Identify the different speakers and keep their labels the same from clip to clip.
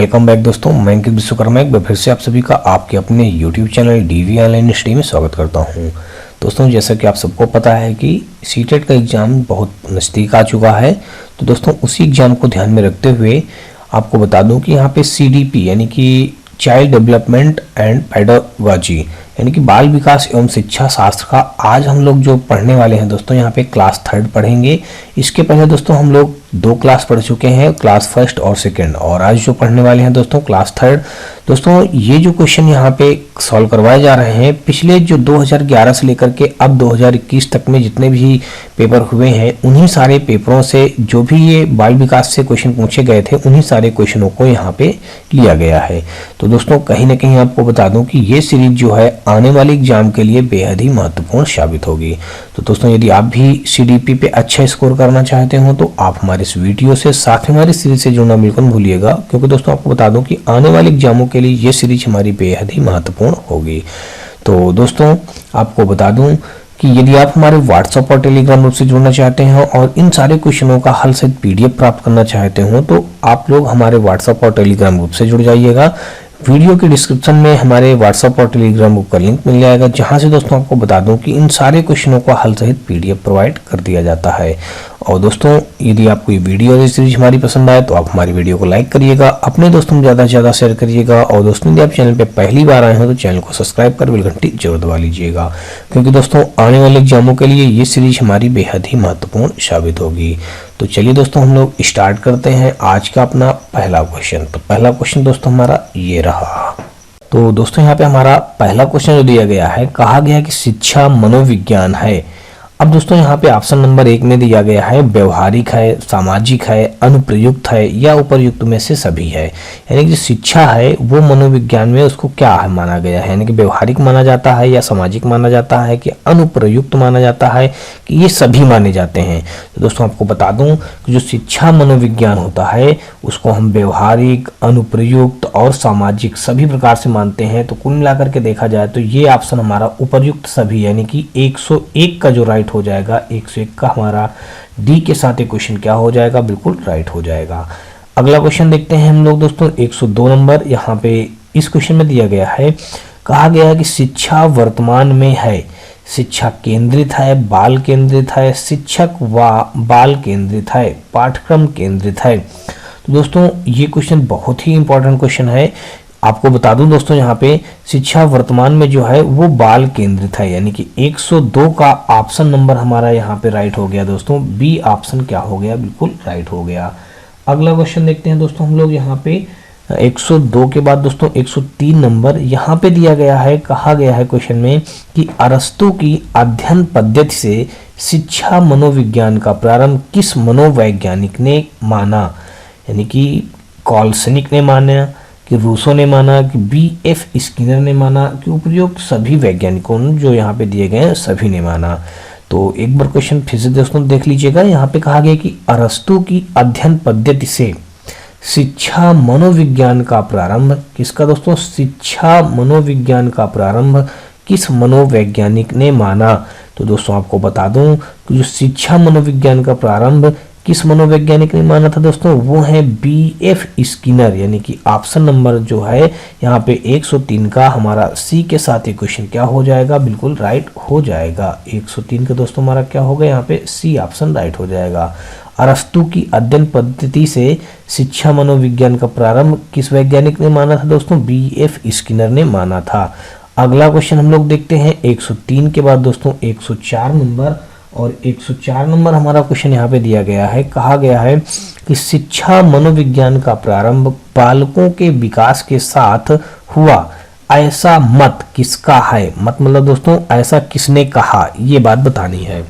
Speaker 1: Welcome back दोस्तों, मैं अंकित विश्वकर्मा एक बार फिर से आप सभी का आपके अपने YouTube channel DV online study में स्वागत करता हूं। दोस्तों, जैसा कि आप सबको पता है कि सीटेट का एग्ज़ाम बहुत नज़दीक आ चुका है। तो दोस्तों, उसी एग्ज़ाम को ध्यान में रखते हुए आपको बता दूं कि यहाँ पे CDP यानी कि चाइल्ड डेवलपमेंट एंड पेडागोजी यानी कि बाल विकास एवं शिक्षा शास्त्र का आज हम लोग जो पढ़ने वाले हैं दोस्तों, यहाँ पे क्लास 3 पढ़ेंगे। इसके पहले दोस्तों हम लोग 2 क्लास पढ़ चुके हैं, क्लास 1 और 2, और आज जो पढ़ने वाले हैं दोस्तों क्लास 3। दोस्तों, ये जो क्वेश्चन यहाँ पे सॉल्व करवाए जा रहे हैं, पिछले जो 2011 से लेकर के अब 2021 तक में जितने भी पेपर हुए हैं, उन्हीं सारे पेपरों से जो भी ये बाल विकास से क्वेश्चन पूछे गए थे, उन्हीं सारे क्वेश्चनों को यहाँ पे लिया गया है। तो दोस्तों, कहीं ना कहीं आपको बता दूं कि ये सीरीज जो है आने वाले एग्जाम के लिए बेहद ही महत्वपूर्ण साबित होगी। तो दोस्तों, यदि आप भी CDP पे अच्छा स्कोर करना चाहते हो तो आप हमारे इस वीडियो से साथ में हमारी सीरीज से जुड़ना बिल्कुल भूलिएगा, क्योंकि दोस्तों आपको बता दूं कि आने वाले एग्जामों के लिए ये सीरीज हमारी बेहद ही महत्वपूर्ण होगी। तो दोस्तों, आपको बता दूं कि यदि आप हमारे व्हाट्सएप और टेलीग्राम ग्रुप से जुड़ना चाहते हैं और इन सारे क्वेश्चनों का हल सहित PDF प्राप्त करना चाहते हो तो आप लोग हमारे व्हाट्सएप और टेलीग्राम ग्रुप से जुड़ जाइएगा। वीडियो के डिस्क्रिप्शन में हमारे व्हाट्सएप और टेलीग्राम ग्रुप का लिंक मिल जाएगा, जहां से दोस्तों आपको बता दूं कि इन सारे क्वेश्चनों का हल सहित PDF प्रोवाइड कर दिया जाता है। और दोस्तों, यदि आपको ये वीडियो और सीरीज हमारी पसंद आए तो आप हमारी वीडियो को लाइक करिएगा, अपने दोस्तों में ज़्यादा से ज़्यादा शेयर करिएगा। और दोस्तों, यदि आप चैनल पर पहली बार आए हो तो चैनल को सब्सक्राइब कर बेल घंटी जरूर दबा लीजिएगा, क्योंकि दोस्तों आने वाले एग्जामों के लिए ये सीरीज हमारी बेहद ही महत्वपूर्ण साबित होगी। तो चलिए दोस्तों, हम लोग स्टार्ट करते हैं आज का अपना पहला क्वेश्चन। तो पहला क्वेश्चन दोस्तों हमारा ये रहा। तो दोस्तों, यहाँ पे हमारा पहला क्वेश्चन जो दिया गया है, कहा गया कि शिक्षा मनोविज्ञान है। अब दोस्तों, यहाँ पे ऑप्शन नंबर 1 में दिया गया है व्यवहारिक है, सामाजिक है, अनुप्रयुक्त है या उपरयुक्त में से सभी है। यानी कि शिक्षा है वो मनोविज्ञान में उसको क्या है माना गया है, यानी कि व्यवहारिक माना जाता है या सामाजिक माना जाता है कि अनुप्रयुक्त माना जाता है कि ये सभी माने जाते हैं। तो दोस्तों, आपको बता दूं कि जो शिक्षा मनोविज्ञान होता है उसको हम व्यवहारिक, अनुप्रयुक्त और सामाजिक सभी प्रकार से मानते हैं। तो कुल मिलाकर के देखा जाए तो ये ऑप्शन हमारा उपरयुक्त सभी यानी कि 101 का जो राइट हो जाएगा, 101 का हमारा डी के साथ क्वेश्चन क्या हो जाएगा, बिल्कुल राइट हो जाएगा। अगला क्वेश्चन देखते हैं हम लोग दोस्तों, 102 नंबर। यहाँ पे इस क्वेश्चन में दिया गया है, कहा गया है कि शिक्षा वर्तमान में है, शिक्षा केंद्रित है, बाल केंद्रित है, शिक्षक व बाल केंद्रित है, पाठ्यक्रम केंद्रित है। तो दोस्तों, ये क्वेश्चन बहुत ही इंपॉर्टेंट क्वेश्चन है। आपको बता दूं दोस्तों, यहाँ पे शिक्षा वर्तमान में जो है वो बाल केंद्रित है, यानी कि 102 का ऑप्शन नंबर हमारा यहाँ पे राइट हो गया दोस्तों। बी ऑप्शन क्या हो गया, बिल्कुल राइट हो गया। अगला क्वेश्चन देखते हैं दोस्तों हम लोग, यहाँ पे 102 के बाद दोस्तों 103 नंबर यहाँ पे दिया गया है, कहा गया है क्वेश्चन में कि अरस्तु की अध्ययन पद्धति से शिक्षा मनोविज्ञान का प्रारंभ किस मनोवैज्ञानिक ने माना। यानी कि कॉल्सनिक ने माना, कि रूसो ने माना, कि BF स्किनर ने माना, कि उपयुक्त सभी वैज्ञानिकों जो यहाँ पे दिए गए हैं सभी ने माना। तो एक बार क्वेश्चन फिर से दोस्तों देख लीजिएगा। यहाँ पे कहा गया कि अरस्तु की अध्ययन पद्धति से शिक्षा मनोविज्ञान का प्रारंभ किसका दोस्तों, शिक्षा मनोविज्ञान का प्रारंभ किस मनोवैज्ञानिक ने माना। तो दोस्तों, आपको बता दूं कि जो शिक्षा मनोविज्ञान का प्रारंभ किस मनोवैज्ञानिक ने माना था दोस्तों, वो है BF स्किनर। यानी कि ऑप्शन नंबर जो है यहाँ पे 103 का हमारा सी के साथ ये क्वेश्चन क्या हो जाएगा, बिल्कुल राइट हो जाएगा। 103 का दोस्तों हमारा क्या होगा, यहाँ पे सी ऑप्शन राइट हो जाएगा। अरस्तु की अध्ययन पद्धति से शिक्षा मनोविज्ञान का प्रारंभ किस वैज्ञानिक ने माना था दोस्तों, BF स्किनर ने माना था। अगला क्वेश्चन हम लोग देखते हैं 103 के बाद दोस्तों 104 नंबर, और 104 नंबर हमारा क्वेश्चन यहाँ पे दिया गया है, कहा गया है कि शिक्षा मनोविज्ञान का प्रारंभ बालकों के विकास के साथ हुआ, ऐसा मत किसका है। मत मतलब दोस्तों ऐसा किसने कहा, ये बात बतानी है।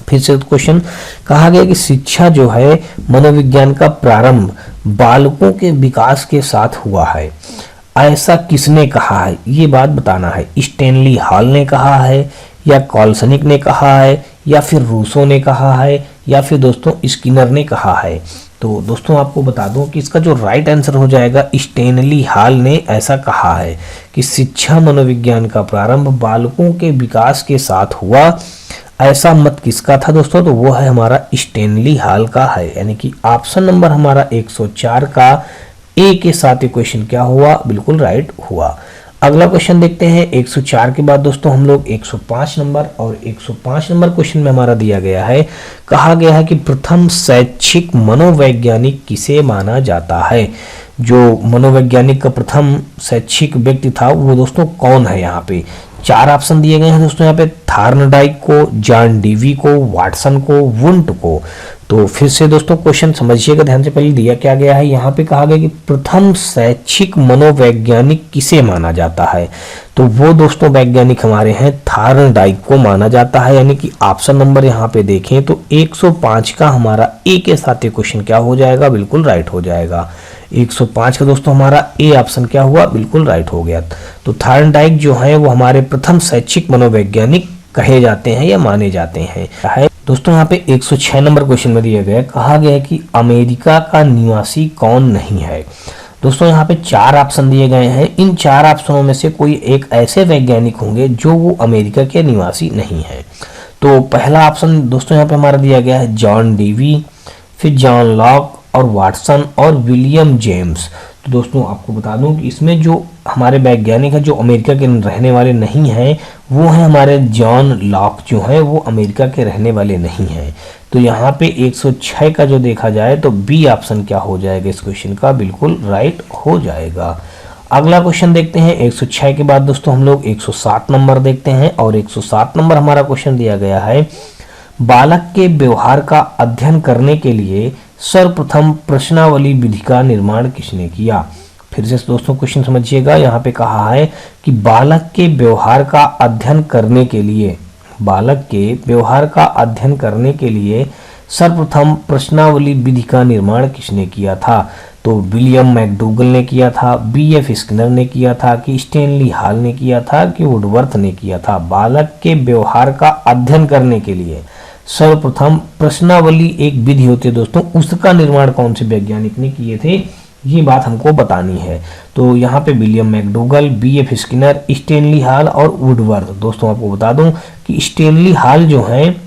Speaker 1: फिर से क्वेश्चन कहा गया कि शिक्षा जो है मनोविज्ञान का प्रारंभ बालकों के विकास के साथ हुआ है, ऐसा किसने कहा है, ये बात बताना है। स्टैनली हॉल ने कहा है, या कॉल्सनिक ने कहा है, या फिर रूसो ने कहा है, या फिर दोस्तों स्किनर ने कहा है। तो दोस्तों, आपको बता दूं कि इसका जो राइट आंसर हो जाएगा, स्टैनली हॉल ने ऐसा कहा है कि शिक्षा मनोविज्ञान का प्रारंभ बालकों के विकास के साथ हुआ, ऐसा मत किसका था दोस्तों, तो वो है हमारा स्टैनली हॉल का है। यानी कि ऑप्शन नंबर हमारा 104 का ए के साथ ये क्वेश्चन क्या हुआ, बिल्कुल राइट हुआ। अगला क्वेश्चन देखते हैं 104 के बाद दोस्तों हम लोग 105 नंबर, और 105 नंबर क्वेश्चन में हमारा दिया गया है, कहा गया है कि प्रथम शैक्षिक मनोवैज्ञानिक किसे माना जाता है। जो मनोवैज्ञानिक का प्रथम शैक्षिक व्यक्ति था वो दोस्तों कौन है। यहाँ पे 4 ऑप्शन दिए गए हैं दोस्तों, यहाँ पे थॉर्नडाइक को, जॉन डीवी को, वाटसन को, वुंट को। तो फिर से दोस्तों क्वेश्चन समझिएगा ध्यान से, पहले दिया क्या गया है, यहाँ पे कहा गया कि प्रथम शैक्षिक मनोवैज्ञानिक किसे माना जाता है। तो वो दोस्तों वैज्ञानिक हमारे हैं थॉर्नडाइक को माना जाता है, यानी कि ऑप्शन नंबर यहाँ पे देखें तो 105 का हमारा ए के साथ ये क्वेश्चन क्या हो जाएगा, बिल्कुल राइट हो जाएगा। 105 का दोस्तों हमारा ए ऑप्शन क्या हुआ, बिल्कुल राइट हो गया। तो थॉर्नडाइक जो है वो हमारे प्रथम शैक्षिक मनोवैज्ञानिक कहे जाते हैं या माने जाते हैं। दोस्तों यहाँ पे 106 नंबर क्वेश्चन में दिया गया, कहा गया है कि अमेरिका का निवासी कौन नहीं है। दोस्तों यहाँ पे 4 ऑप्शन दिए गए हैं, इन 4 ऑप्शनों में से कोई एक ऐसे वैज्ञानिक होंगे जो वो अमेरिका के निवासी नहीं है। तो पहला ऑप्शन दोस्तों यहाँ पे हमारा दिया गया है जॉन डीवी, फिर जॉन लॉक और वाटसन और विलियम जेम्स। तो दोस्तों आपको बता दूं कि इसमें जो हमारे वैज्ञानिक हैं जो अमेरिका के रहने वाले नहीं हैं वो हैं हमारे जॉन लॉक, जो हैं वो अमेरिका के रहने वाले नहीं हैं। तो यहाँ पे 106 का जो देखा जाए तो बी ऑप्शन क्या हो जाएगा इस क्वेश्चन का, बिल्कुल राइट हो जाएगा। अगला क्वेश्चन देखते हैं 106 के बाद दोस्तों हम लोग 107 नंबर देखते हैं, और 107 नंबर हमारा क्वेश्चन दिया गया है, बालक के व्यवहार का अध्ययन करने के लिए सर्वप्रथम प्रश्नावली विधि का निर्माण किसने किया। फिर से दोस्तों क्वेश्चन समझिएगा, यहाँ पे कहा है कि बालक के व्यवहार का अध्ययन करने के लिए, बालक के व्यवहार का अध्ययन करने के लिए सर्वप्रथम प्रश्नावली विधि का निर्माण किसने किया था। तो विलियम मैकडूगल ने किया था, बीएफ स्किनर ने किया था, कि स्टैनली हॉल ने किया था, कि वुडवर्थ ने किया था। बालक के व्यवहार का अध्ययन करने के लिए सर्वप्रथम प्रश्नावली एक विधि होती है दोस्तों, उसका निर्माण कौन से वैज्ञानिक ने किए थे, ये बात हमको बतानी है। तो यहाँ पे William McDougall, BF Skinner, Stanley hall और वुडवर्थ। दोस्तों आपको बता दूं कि स्टैनली हॉल जो है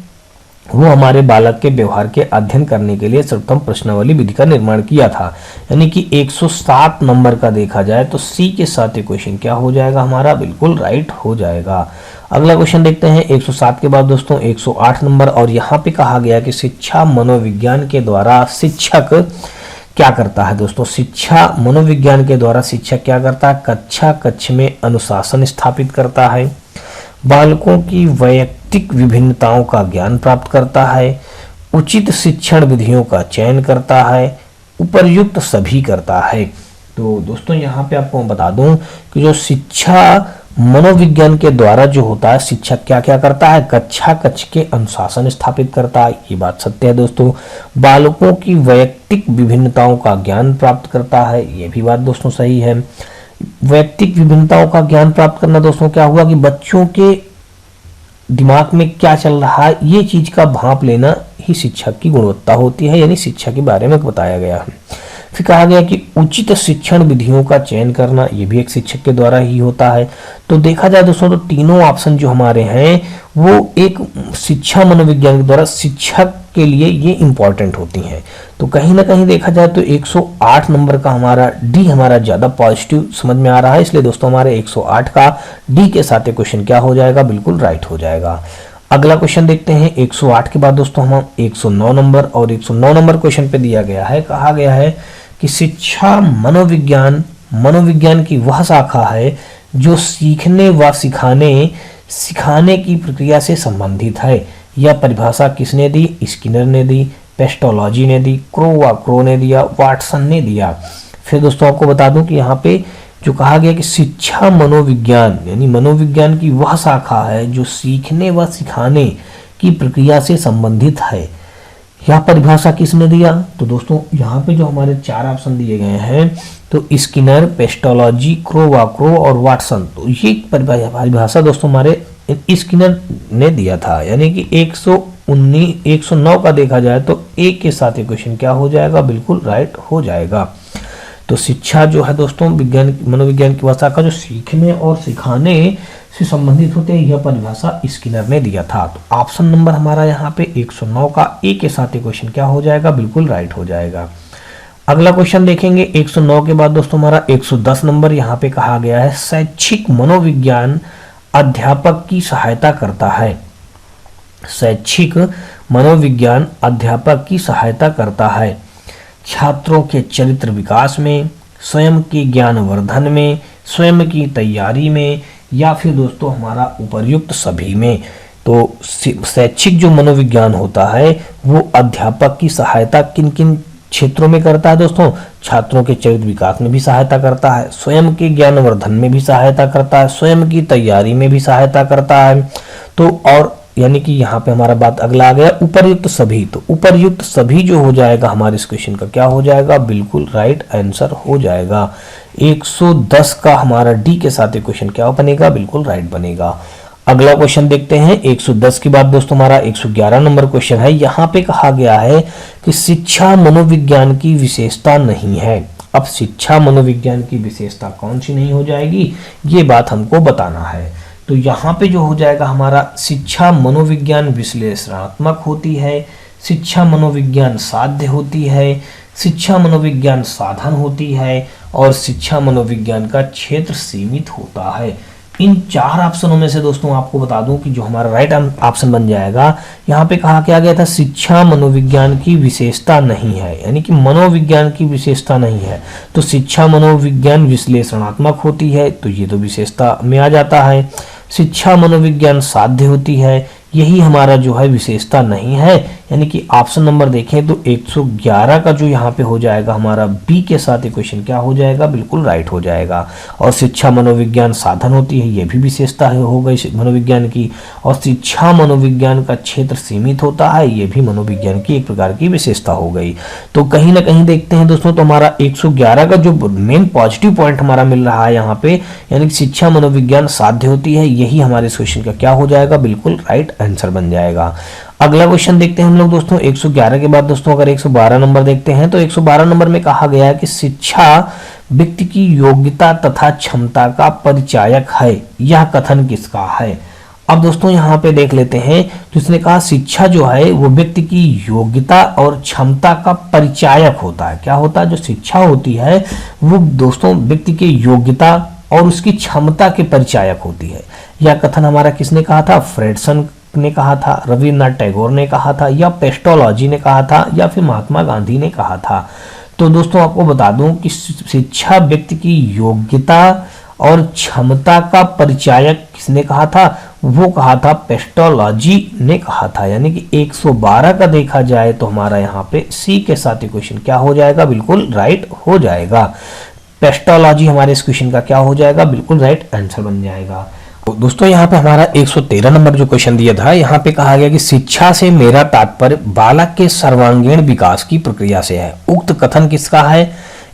Speaker 1: वो हमारे बालक के व्यवहार के अध्ययन करने के लिए सर्वप्रथम प्रश्नावली विधि का निर्माण किया था, यानी कि 107 नंबर का देखा जाए तो सी के साथ ये क्वेश्चन क्या हो जाएगा हमारा, बिल्कुल राइट हो जाएगा। अगला क्वेश्चन देखते हैं 107 के बाद दोस्तों 108 नंबर, और यहाँ पे कहा गया कि शिक्षा मनोविज्ञान के द्वारा शिक्षक क्या करता है। दोस्तों शिक्षा मनोविज्ञान के द्वारा शिक्षक क्या करता है, कक्ष में अनुशासन स्थापित करता है, बालकों की वैयक्तिक विभिन्नताओं का ज्ञान प्राप्त करता है, उचित शिक्षण विधियों का चयन करता है, उपर्युक्त सभी करता है। तो दोस्तों यहाँ पे आपको मैं बता दूं कि जो शिक्षा मनोविज्ञान के द्वारा जो होता है, शिक्षक क्या क्या करता है, कक्ष के अनुशासन स्थापित करता है, ये बात सत्य है दोस्तों। बालकों की वैयक्तिक विभिन्नताओं का ज्ञान प्राप्त करता है, ये भी बात दोस्तों सही है। वैयक्तिक विभिन्नताओं का ज्ञान प्राप्त करना दोस्तों क्या हुआ कि बच्चों के दिमाग में क्या चल रहा है ये चीज का भांप लेना ही शिक्षक की गुणवत्ता होती है, यानी शिक्षा के बारे में बताया गया है। फिर कहा गया कि उचित शिक्षण विधियों का चयन करना, ये भी एक शिक्षक के द्वारा ही होता है। तो देखा जाए दोस्तों तो तीनों ऑप्शन जो हमारे हैं वो एक शिक्षा मनोविज्ञान के द्वारा शिक्षक के लिए ये इंपॉर्टेंट होती हैं। तो कहीं ना कहीं देखा जाए तो 108 नंबर का हमारा डी हमारा ज्यादा पॉजिटिव समझ में आ रहा है, इसलिए दोस्तों हमारे 108 का डी के साथ ये क्वेश्चन क्या हो जाएगा, बिल्कुल राइट हो जाएगा। अगला क्वेश्चन देखते हैं 108 के बाद दोस्तों हम 109 नंबर, और 109 नंबर क्वेश्चन पे दिया गया है, कहा गया है कि शिक्षा मनोविज्ञान की वह शाखा है जो सीखने व सिखाने की प्रक्रिया से संबंधित है। यह परिभाषा किसने दी, स्किनर ने दी, पेस्टोलॉजी ने दी, क्रो ने दिया, वाटसन ने दिया। फिर दोस्तों आपको बता दूं कि यहाँ पे जो कहा गया कि शिक्षा मनोविज्ञान यानी मनोविज्ञान की वह शाखा है जो सीखने व सिखाने की प्रक्रिया से संबंधित है, यह परिभाषा किसने दिया। तो दोस्तों यहाँ पे जो हमारे 4 ऑप्शन दिए गए हैं तो स्किनर, पेस्टोलॉजी, क्रो और वाटसन, तो ये परिभाषा दोस्तों हमारे स्किनर ने दिया था, यानी कि 109 का देखा जाए तो ए के साथ ये क्वेश्चन क्या हो जाएगा, बिल्कुल राइट हो जाएगा। तो शिक्षा जो है दोस्तों मनोविज्ञान की भाषा का जो सीखने और सिखाने से संबंधित होते हैं, यह परिभाषा स्किनर ने दिया था। तो ऑप्शन नंबर हमारा यहाँ पे 109 का ए के साथ ये क्वेश्चन क्या हो जाएगा, बिल्कुल राइट हो जाएगा। अगला क्वेश्चन देखेंगे 109 के बाद दोस्तों हमारा 110 नंबर। यहाँ पे कहा गया है शैक्षिक मनोविज्ञान अध्यापक की सहायता करता है। शैक्षिक मनोविज्ञान अध्यापक की सहायता करता है छात्रों के चरित्र विकास में, स्वयं के ज्ञानवर्धन में, स्वयं की तैयारी में, या फिर दोस्तों हमारा उपर्युक्त सभी में। तो शैक्षिक जो मनोविज्ञान होता है वो अध्यापक की सहायता किन किन क्षेत्रों में करता है दोस्तों? छात्रों के चरित्र विकास में भी सहायता करता है, स्वयं के ज्ञानवर्धन में भी सहायता करता है, स्वयं की तैयारी में भी सहायता करता है। तो और यानी कि यहाँ पे हमारा बात अगला आ गया उपर्युक्त सभी। तो उपर्युक्त सभी जो हो जाएगा हमारे इस क्वेश्चन का क्या हो जाएगा? बिल्कुल राइट आंसर हो जाएगा। 110 का हमारा डी के साथ क्वेश्चन क्या बनेगा? बिल्कुल राइट बनेगा। अगला क्वेश्चन देखते हैं 110 के बाद दोस्तों हमारा 111 नंबर क्वेश्चन है। यहाँ पे कहा गया है कि शिक्षा मनोविज्ञान की विशेषता नहीं है। अब शिक्षा मनोविज्ञान की विशेषता कौन सी नहीं हो जाएगी, ये बात हमको बताना है। तो यहाँ पे जो हो जाएगा हमारा शिक्षा मनोविज्ञान विश्लेषणात्मक होती है, शिक्षा मनोविज्ञान साध्य होती है, शिक्षा मनोविज्ञान साधन होती है, और शिक्षा मनोविज्ञान का क्षेत्र सीमित होता है। इन चार ऑप्शनों में से दोस्तों आपको बता दूं कि जो हमारा राइट ऑप्शन बन जाएगा, यहाँ पे कहा क्या गया था? शिक्षा मनोविज्ञान की विशेषता नहीं है, यानी कि मनोविज्ञान की विशेषता नहीं है। तो शिक्षा मनोविज्ञान विश्लेषणात्मक होती है, तो ये तो विशेषता में आ जाता है। शिक्षा मनोविज्ञान साध्य होती है, यही हमारा जो है विशेषता नहीं है, यानी कि ऑप्शन नंबर देखें तो 111 का जो यहाँ पे हो जाएगा हमारा बी के साथ क्वेश्चन क्या हो जाएगा? बिल्कुल राइट हो जाएगा। और शिक्षा मनोविज्ञान साधन होती है, ये भी विशेषता है हो गई मनोविज्ञान की। और शिक्षा मनोविज्ञान का क्षेत्र सीमित होता है, ये भी मनोविज्ञान की एक प्रकार की विशेषता हो गई। तो कहीं ना कहीं देखते हैं दोस्तों, तो हमारा 111 का जो मेन पॉजिटिव पॉइंट हमारा मिल रहा है यहाँ पे, यानी कि शिक्षा मनोविज्ञान साध्य होती है, यही हमारे इस क्वेश्चन का क्या हो जाएगा? बिल्कुल राइट आंसर बन जाएगा। अगला क्वेश्चन देखते हैं हम लोग दोस्तों 111 के बाद दोस्तों अगर 112 नंबर देखते हैं, तो 112 नंबर में कहा गया है कि शिक्षा व्यक्ति की योग्यता तथा क्षमता का परिचायक है। यह कथन किसका है? अब दोस्तों यहाँ पे देख लेते हैं, तो इसने कहा शिक्षा जो है वो व्यक्ति की योग्यता और क्षमता का परिचायक होता है। क्या होता है? जो शिक्षा होती है वो दोस्तों व्यक्ति की योग्यता और उसकी क्षमता के परिचायक होती है। यह कथन हमारा किसने कहा था? फ्रेडसन ने कहा था, रविन्द्रनाथ टैगोर ने कहा था, या पेस्टोलॉजी ने कहा था, या फिर महात्मा गांधी ने कहा था। तो दोस्तों आपको बता दूं कि शिक्षा व्यक्ति की योग्यता और क्षमता का परिचायक किसने कहा था? वो कहा था पेस्टोलॉजी ने कहा था। यानी कि 112 का देखा जाए तो हमारा यहाँ पे सी के साथ क्वेश्चन क्या हो जाएगा? बिल्कुल राइट हो जाएगा। पेस्टोलॉजी हमारे इस क्वेश्चन का क्या हो जाएगा? बिल्कुल राइट आंसर बन जाएगा। दोस्तों यहाँ पे हमारा 113 नंबर जो क्वेश्चन दिया था, यहाँ पे कहा गया कि शिक्षा से मेरा तात्पर्य बालक के सर्वांगीण विकास की प्रक्रिया से है। उक्त कथन किसका है?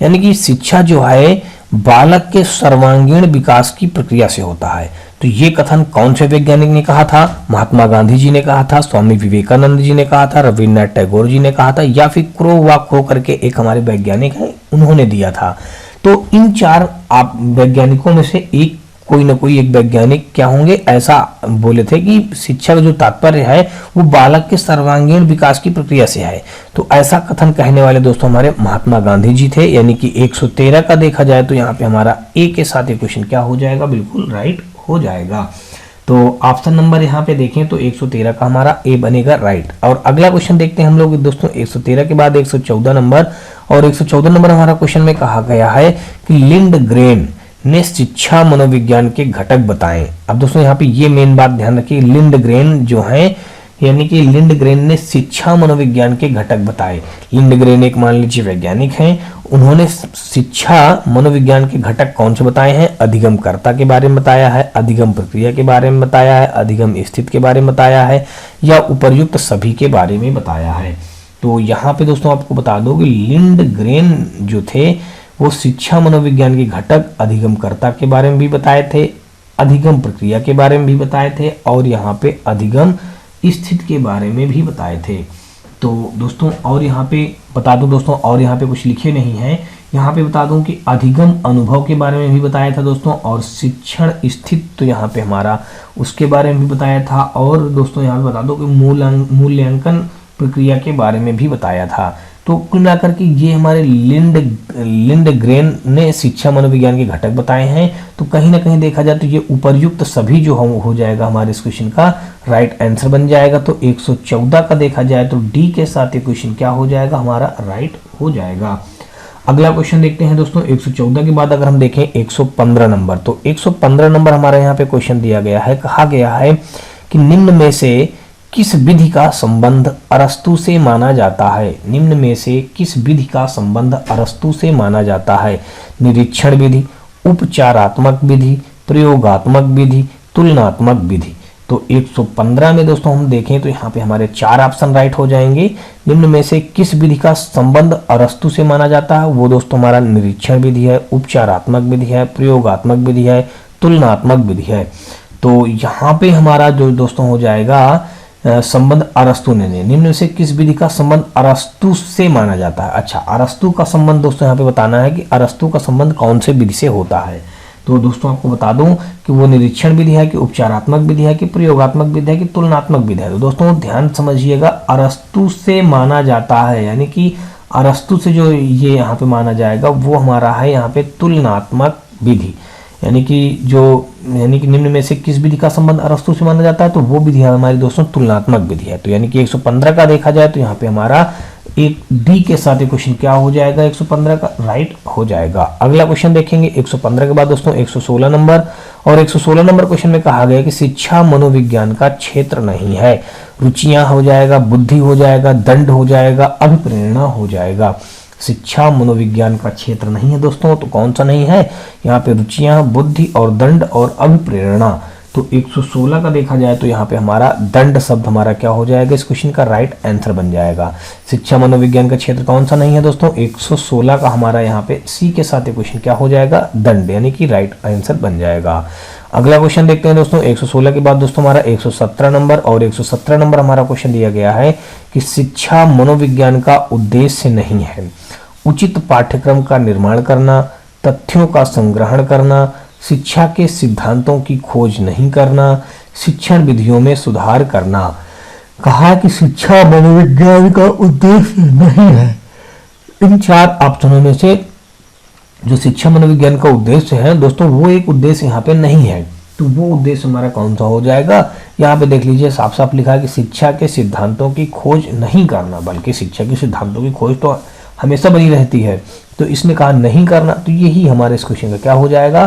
Speaker 1: यानी कि शिक्षा जो है बालक के सर्वांगीण विकास की प्रक्रिया से होता है। तो ये कथन कौन से वैज्ञानिक ने कहा था? महात्मा गांधी जी ने कहा था, स्वामी विवेकानंद जी ने कहा था, रविन्द्रनाथ टैगोर जी ने कहा था, या फिर क्रो वा खो करके एक हमारे वैज्ञानिक है उन्होंने दिया था। तो इन चार आप वैज्ञानिकों में से एक कोई ना कोई एक वैज्ञानिक क्या होंगे, ऐसा बोले थे कि शिक्षा का जो तात्पर्य है वो बालक के सर्वांगीण विकास की प्रक्रिया से है। तो ऐसा कथन कहने वाले दोस्तों हमारे महात्मा गांधी जी थे। यानी कि 113 का देखा जाए तो यहाँ पे हमारा ए के साथ ये क्वेश्चन क्या हो जाएगा? बिल्कुल राइट हो जाएगा। तो ऑप्शन नंबर यहाँ पे देखें तो 113 का हमारा ए बनेगा राइट। और अगला क्वेश्चन देखते हैं हम लोग दोस्तों 113 के बाद 114 नंबर। और 114 नंबर हमारा क्वेश्चन में कहा गया है कि लिंडग्रेन ने शिक्षा मनोविज्ञान के घटक बताएं। अब दोस्तों यहाँ पे ये मेन बात ध्यान रखिए, लिंडग्रेन जो है यानी कि लिंडग्रेन ने शिक्षा मनोविज्ञान के घटक बताए। लिंडग्रेन एक मान लीजिए वैज्ञानिक हैं, उन्होंने शिक्षा मनोविज्ञान के घटक कौन से बताए हैं? अधिगमकर्ता के बारे में बताया है, अधिगम प्रक्रिया के बारे में बताया है, अधिगम स्थिति के बारे में बताया है, या उपर्युक्त सभी के बारे में बताया है। तो यहाँ पे दोस्तों आपको बता दो कि लिंडग्रेन जो थे वो शिक्षा मनोविज्ञान के घटक अधिगमकर्ता के बारे में भी बताए थे, अधिगम प्रक्रिया के बारे में भी बताए थे, और यहाँ पे अधिगम स्थिति के बारे में भी बताए थे। तो दोस्तों और यहाँ पे बता दूं दोस्तों, और यहाँ पे कुछ लिखे नहीं है, यहाँ पे बता दूं कि अधिगम अनुभव के बारे में भी बताया था दोस्तों, और शिक्षण स्थिति तो यहाँ पे हमारा उसके बारे में भी बताया था, और दोस्तों यहाँ पे बता दो कि मूल्यांकन प्रक्रिया के बारे में भी बताया था। तो कुल मिलाकर के ये हमारे लिंडग्रेन ने शिक्षा मनोविज्ञान के घटक बताए हैं। तो कहीं ना कहीं देखा जाए तो ये उपर्युक्त सभी जो हो जाएगा हमारे इस क्वेश्चन का राइट आंसर बन जाएगा। तो 114 का देखा जाए तो डी के साथ ये क्वेश्चन क्या हो जाएगा, हमारा राइट हो जाएगा। अगला क्वेश्चन देखते हैं दोस्तों 114 के बाद अगर हम देखें 115 नंबर, तो 115 नंबर हमारा यहाँ पे क्वेश्चन दिया गया है, कहा गया है कि निम्न में से किस विधि का संबंध अरस्तु से माना जाता है। निम्न में से किस विधि का संबंध अरस्तु से माना जाता है। निरीक्षण विधि, उपचारात्मक विधि, प्रयोगात्मक विधि, तुलनात्मक विधि। तो 115 में दोस्तों हम देखें तो यहाँ पे हमारे 4 ऑप्शन राइट हो जाएंगे। निम्न में से किस विधि का संबंध अरस्तु से माना जाता है, वो दोस्तों हमारा निरीक्षण विधि है, उपचारात्मक विधि है, प्रयोगात्मक विधि है, तुलनात्मक विधि है। तो यहाँ पे हमारा जो दोस्तों हो जाएगा संबंध अरस्तु ने। निम्न में से किस विधि का संबंध अरस्तु से माना जाता है। अच्छा, अरस्तु का संबंध दोस्तों यहाँ पे बताना है कि अरस्तु का संबंध कौन से विधि से होता है। तो दोस्तों आपको बता दूं कि वो निरीक्षण विधि है कि उपचारात्मक विधि है कि प्रयोगात्मक विधि है कि तुलनात्मक विधि है। तो दोस्तों ध्यान समझिएगा, अरस्तु से माना जाता है, यानी कि अरस्तु से जो ये यहाँ पे माना जाएगा वो हमारा है यहाँ पे तुलनात्मक विधि, यानी कि निम्न में से किस विधि का संबंध अरस्तु से माना जाता है, तो वो विधि हमारी दोस्तों तुलनात्मक विधि है। तो यानी कि 115 का देखा जाए तो यहाँ पे हमारा एक डी के साथ क्वेश्चन क्या हो जाएगा, 115 का राइट हो जाएगा। अगला क्वेश्चन देखेंगे 115 के बाद दोस्तों 116 नंबर, और 116 नंबर क्वेश्चन में कहा गया कि शिक्षा मनोविज्ञान का क्षेत्र नहीं है। रुचियां हो जाएगा, बुद्धि हो जाएगा, दंड हो जाएगा, अभिप्रेरणा हो जाएगा। शिक्षा मनोविज्ञान का क्षेत्र नहीं है दोस्तों, तो कौन सा नहीं है, यहाँ पे रुचियां, बुद्धि और दंड और अभिप्रेरणा। तो 116 का देखा जाए तो यहाँ पे हमारा दंड शब्द हमारा क्या हो जाएगा, इस क्वेश्चन का राइट आंसर बन जाएगा। शिक्षा मनोविज्ञान का क्षेत्र कौन सा नहीं है दोस्तों, 116 का हमारा यहाँ पे सी के साथ क्वेश्चन क्या हो जाएगा, दंड, यानी कि राइट आंसर बन जाएगा। अगला क्वेश्चन देखते हैं दोस्तों 116 के बाद दोस्तों हमारा 117 नंबर, और 117 नंबर हमारा क्वेश्चन दिया गया है कि शिक्षा मनोविज्ञान का उद्देश्य नहीं है उचित पाठ्यक्रम का निर्माण करना, तथ्यों का संग्रहण करना, शिक्षा के सिद्धांतों की खोज नहीं करना, शिक्षण विधियों में सुधार करना। कहा कि शिक्षा मनोविज्ञान का उद्देश्य नहीं है। इन 4 ऑप्शनों में से जो शिक्षा मनोविज्ञान का उद्देश्य है दोस्तों, वो एक उद्देश्य यहाँ पे नहीं है। तो वो उद्देश्य हमारा कौन सा हो जाएगा, यहाँ पे देख लीजिए साफ साफ लिखा है कि शिक्षा के सिद्धांतों की खोज नहीं करना, बल्कि शिक्षा के सिद्धांतों की खोज तो हमेशा बनी रहती है। तो इसने कहा नहीं करना, तो यही हमारे इस क्वेश्चन का क्या हो जाएगा,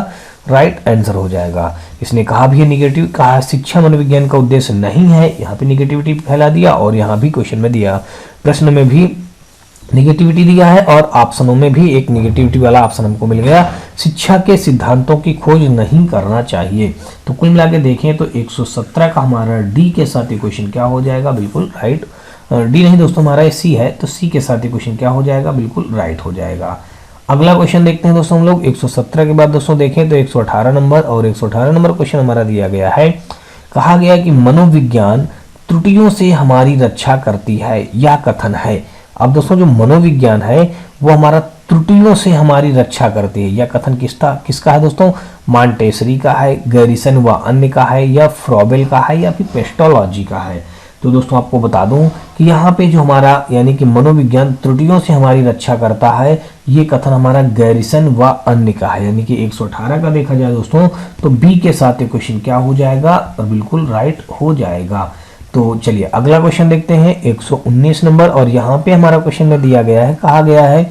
Speaker 1: राइट आंसर हो जाएगा। इसने कहा भी है निगेटिव, कहा शिक्षा मनोविज्ञान का उद्देश्य नहीं है, यहाँ पे निगेटिविटी फैला दिया, और यहाँ भी क्वेश्चन में दिया, प्रश्न में भी निगेटिविटी दिया है, और ऑप्शनों में भी एक निगेटिविटी वाला ऑप्शन हमको मिल गया, शिक्षा के सिद्धांतों की खोज नहीं करना चाहिए। तो कुल मिला के देखें तो 117 का हमारा डी के साथ क्वेश्चन क्या हो जाएगा, बिल्कुल राइट, डी नहीं दोस्तों हमारा सी है, तो सी के साथ क्वेश्चन क्या हो जाएगा, बिल्कुल राइट हो जाएगा। अगला क्वेश्चन देखते हैं दोस्तों हम लोग 117 के बाद दोस्तों देखें तो 118 नंबर, और 118 नंबर क्वेश्चन हमारा दिया गया है, कहा गया कि मनोविज्ञान त्रुटियों से हमारी रक्षा करती है, यह कथन है। अब दोस्तों जो मनोविज्ञान है वो हमारा त्रुटियों से हमारी रक्षा करती है, यह कथन किसका है दोस्तों, मॉन्टेसरी का है, गैरिसन व अन्य का है, या फ्रॉबेल का है, या फिर पेस्टोलॉजी का है। तो दोस्तों आपको बता दूं कि यहाँ पे जो हमारा यानी कि मनोविज्ञान त्रुटियों से हमारी रक्षा करता है, ये कथन हमारा गैरिसन व अन्य का है, यानी कि 118 का देखा जाए दोस्तों तो बी के साथ क्वेश्चन क्या हो जाएगा, और बिल्कुल राइट हो जाएगा। तो चलिए अगला क्वेश्चन देखते हैं 119 नंबर, और यहाँ पे हमारा क्वेश्चन में दिया गया है, कहा गया है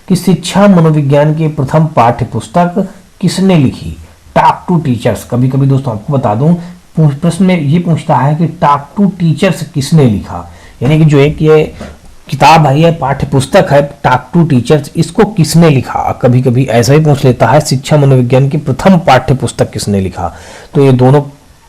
Speaker 1: कि शिक्षा मनोविज्ञान की प्रथम पाठ्य पुस्तक किसने लिखी, टॉक टू टीचर्स। कभी कभी दोस्तों आपको बता दूं प्रश्न में ये पूछता है कि टॉक टू टीचर्स किसने लिखा, यानी कि जो एक ये किताब है, ये पाठ्य पुस्तक है टॉक टू टीचर्स, इसको किसने लिखा। कभी कभी ऐसा ही पूछ लेता है शिक्षा मनोविज्ञान की प्रथम पाठ्य पुस्तक किसने लिखा। तो ये दोनों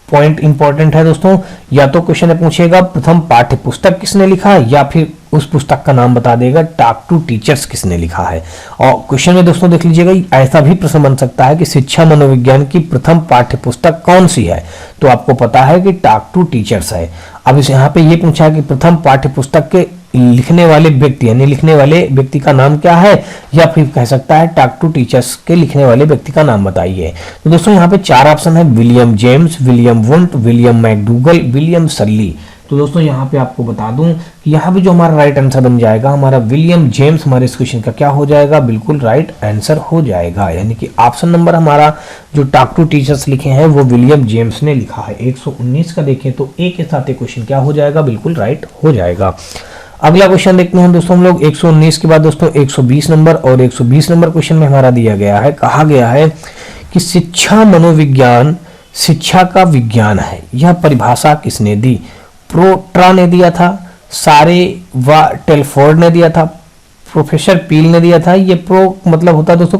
Speaker 1: पॉइंट इंपॉर्टेंट है दोस्तों, या तो क्वेश्चन में पूछेगा प्रथम पाठ्य पुस्तक किसने लिखा, या फिर उस पुस्तक का नाम बता देगा टॉक टू टीचर्स किसने लिखा है। और क्वेश्चन में दोस्तों देख लीजिएगा ऐसा भी प्रश्न बन सकता है कि शिक्षा मनोविज्ञान की प्रथम पाठ्य पुस्तक कौन सी है, तो आपको पता है कि टॉक टू टीचर्स है। अब इस यहाँ पे ये पूछा है कि प्रथम पाठ्य पुस्तक के लिखने वाले व्यक्ति, यानी लिखने वाले व्यक्ति का नाम क्या है, या फिर कह सकता है टॉक टू टीचर्स के लिखने वाले व्यक्ति का नाम बताइए। तो दोस्तों यहाँ पे 4 ऑप्शन है, William James, William Wundt, William McDougall, William Sully. तो दोस्तों यहाँ पे आपको बता दूं कि यहाँ पे जो हमारा राइट आंसर बन जाएगा हमारा विलियम जेम्स, हमारे इस क्वेश्चन का क्या हो जाएगा, बिल्कुल राइट आंसर हो जाएगा। यानी कि ऑप्शन नंबर हमारा जो टॉक टू टीचर्स लिखे हैं वो विलियम जेम्स ने लिखा है। 119 का देखें तो ए के साथ क्वेश्चन क्या हो जाएगा, बिल्कुल राइट हो जाएगा। अगला क्वेश्चन देखते हैं दोस्तों हम लोग 119 के बाद दोस्तों 120 नंबर, और 120 नंबर क्वेश्चन में हमारा दिया गया है, कहा गया है कि शिक्षा मनोविज्ञान शिक्षा का विज्ञान है। यह परिभाषा किसने दी? प्रोट्रा ने दिया था, सारे व टेलफोर्ड ने दिया था, प्रोफेसर पील ने दिया था। ये प्रो मतलब होता है दोस्तों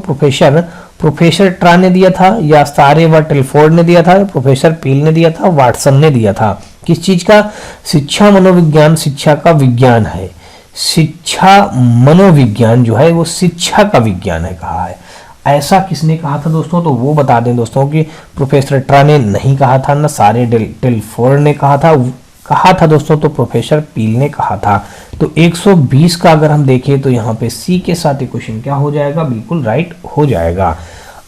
Speaker 1: प्रोफेसर ट्रा ने दिया था, या सारे व टेलफोर्ड ने दिया था, प्रोफेसर पील ने दिया था, वाटसन ने दिया था। किस चीज का? शिक्षा मनोविज्ञान शिक्षा का विज्ञान है। शिक्षा मनोविज्ञान जो है वो शिक्षा का विज्ञान है कहा है। ऐसा किसने कहा था दोस्तों? तो वो बता दें दोस्तों कि प्रोफेसर ट्रा ने नहीं कहा था, ना सारे टेलफोर्ड ने कहा था दोस्तों, तो प्रोफेसर पील ने कहा था। तो 120 का अगर हम देखें तो यहाँ पे सी के साथ क्वेश्चन क्या हो जाएगा, बिल्कुल राइट हो जाएगा।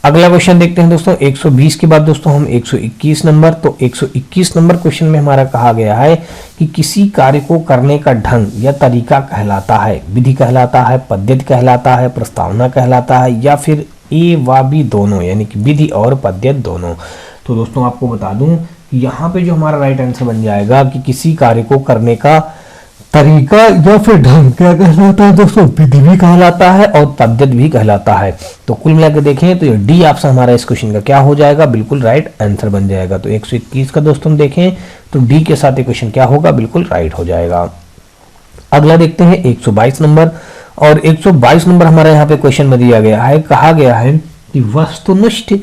Speaker 1: अगला क्वेश्चन देखते हैं दोस्तों 120 के बाद दोस्तों हम 121 नंबर। तो 121 नंबर क्वेश्चन में हमारा कहा गया है कि किसी कार्य को करने का ढंग या तरीका कहलाता है, विधि कहलाता है, पद्धति कहलाता है, प्रस्तावना कहलाता है, या फिर ए व बी दोनों, यानी कि विधि और पद्धति दोनों। तो दोस्तों आपको बता दूं कि यहाँ पे जो हमारा राइट आंसर बन जाएगा कि किसी कार्य को करने का तरीका या फिर ढंग क्या कहलाता है दोस्तों, विधि भी कहलाता है और पद्धति भी कहलाता है। तो कुल मिलाकर देखें तो ये डी ऑप्शन हमारा इस क्वेश्चन का क्या हो जाएगा, बिल्कुल राइट आंसर बन जाएगा। तो 121 का दोस्तों हम देखें तो डी के साथ क्वेश्चन क्या होगा, बिल्कुल राइट हो जाएगा। अगला देखते हैं 122 नंबर, और 122 नंबर हमारा यहाँ पे क्वेश्चन में दिया गया है, कहा गया है कि वस्तुनिष्ठ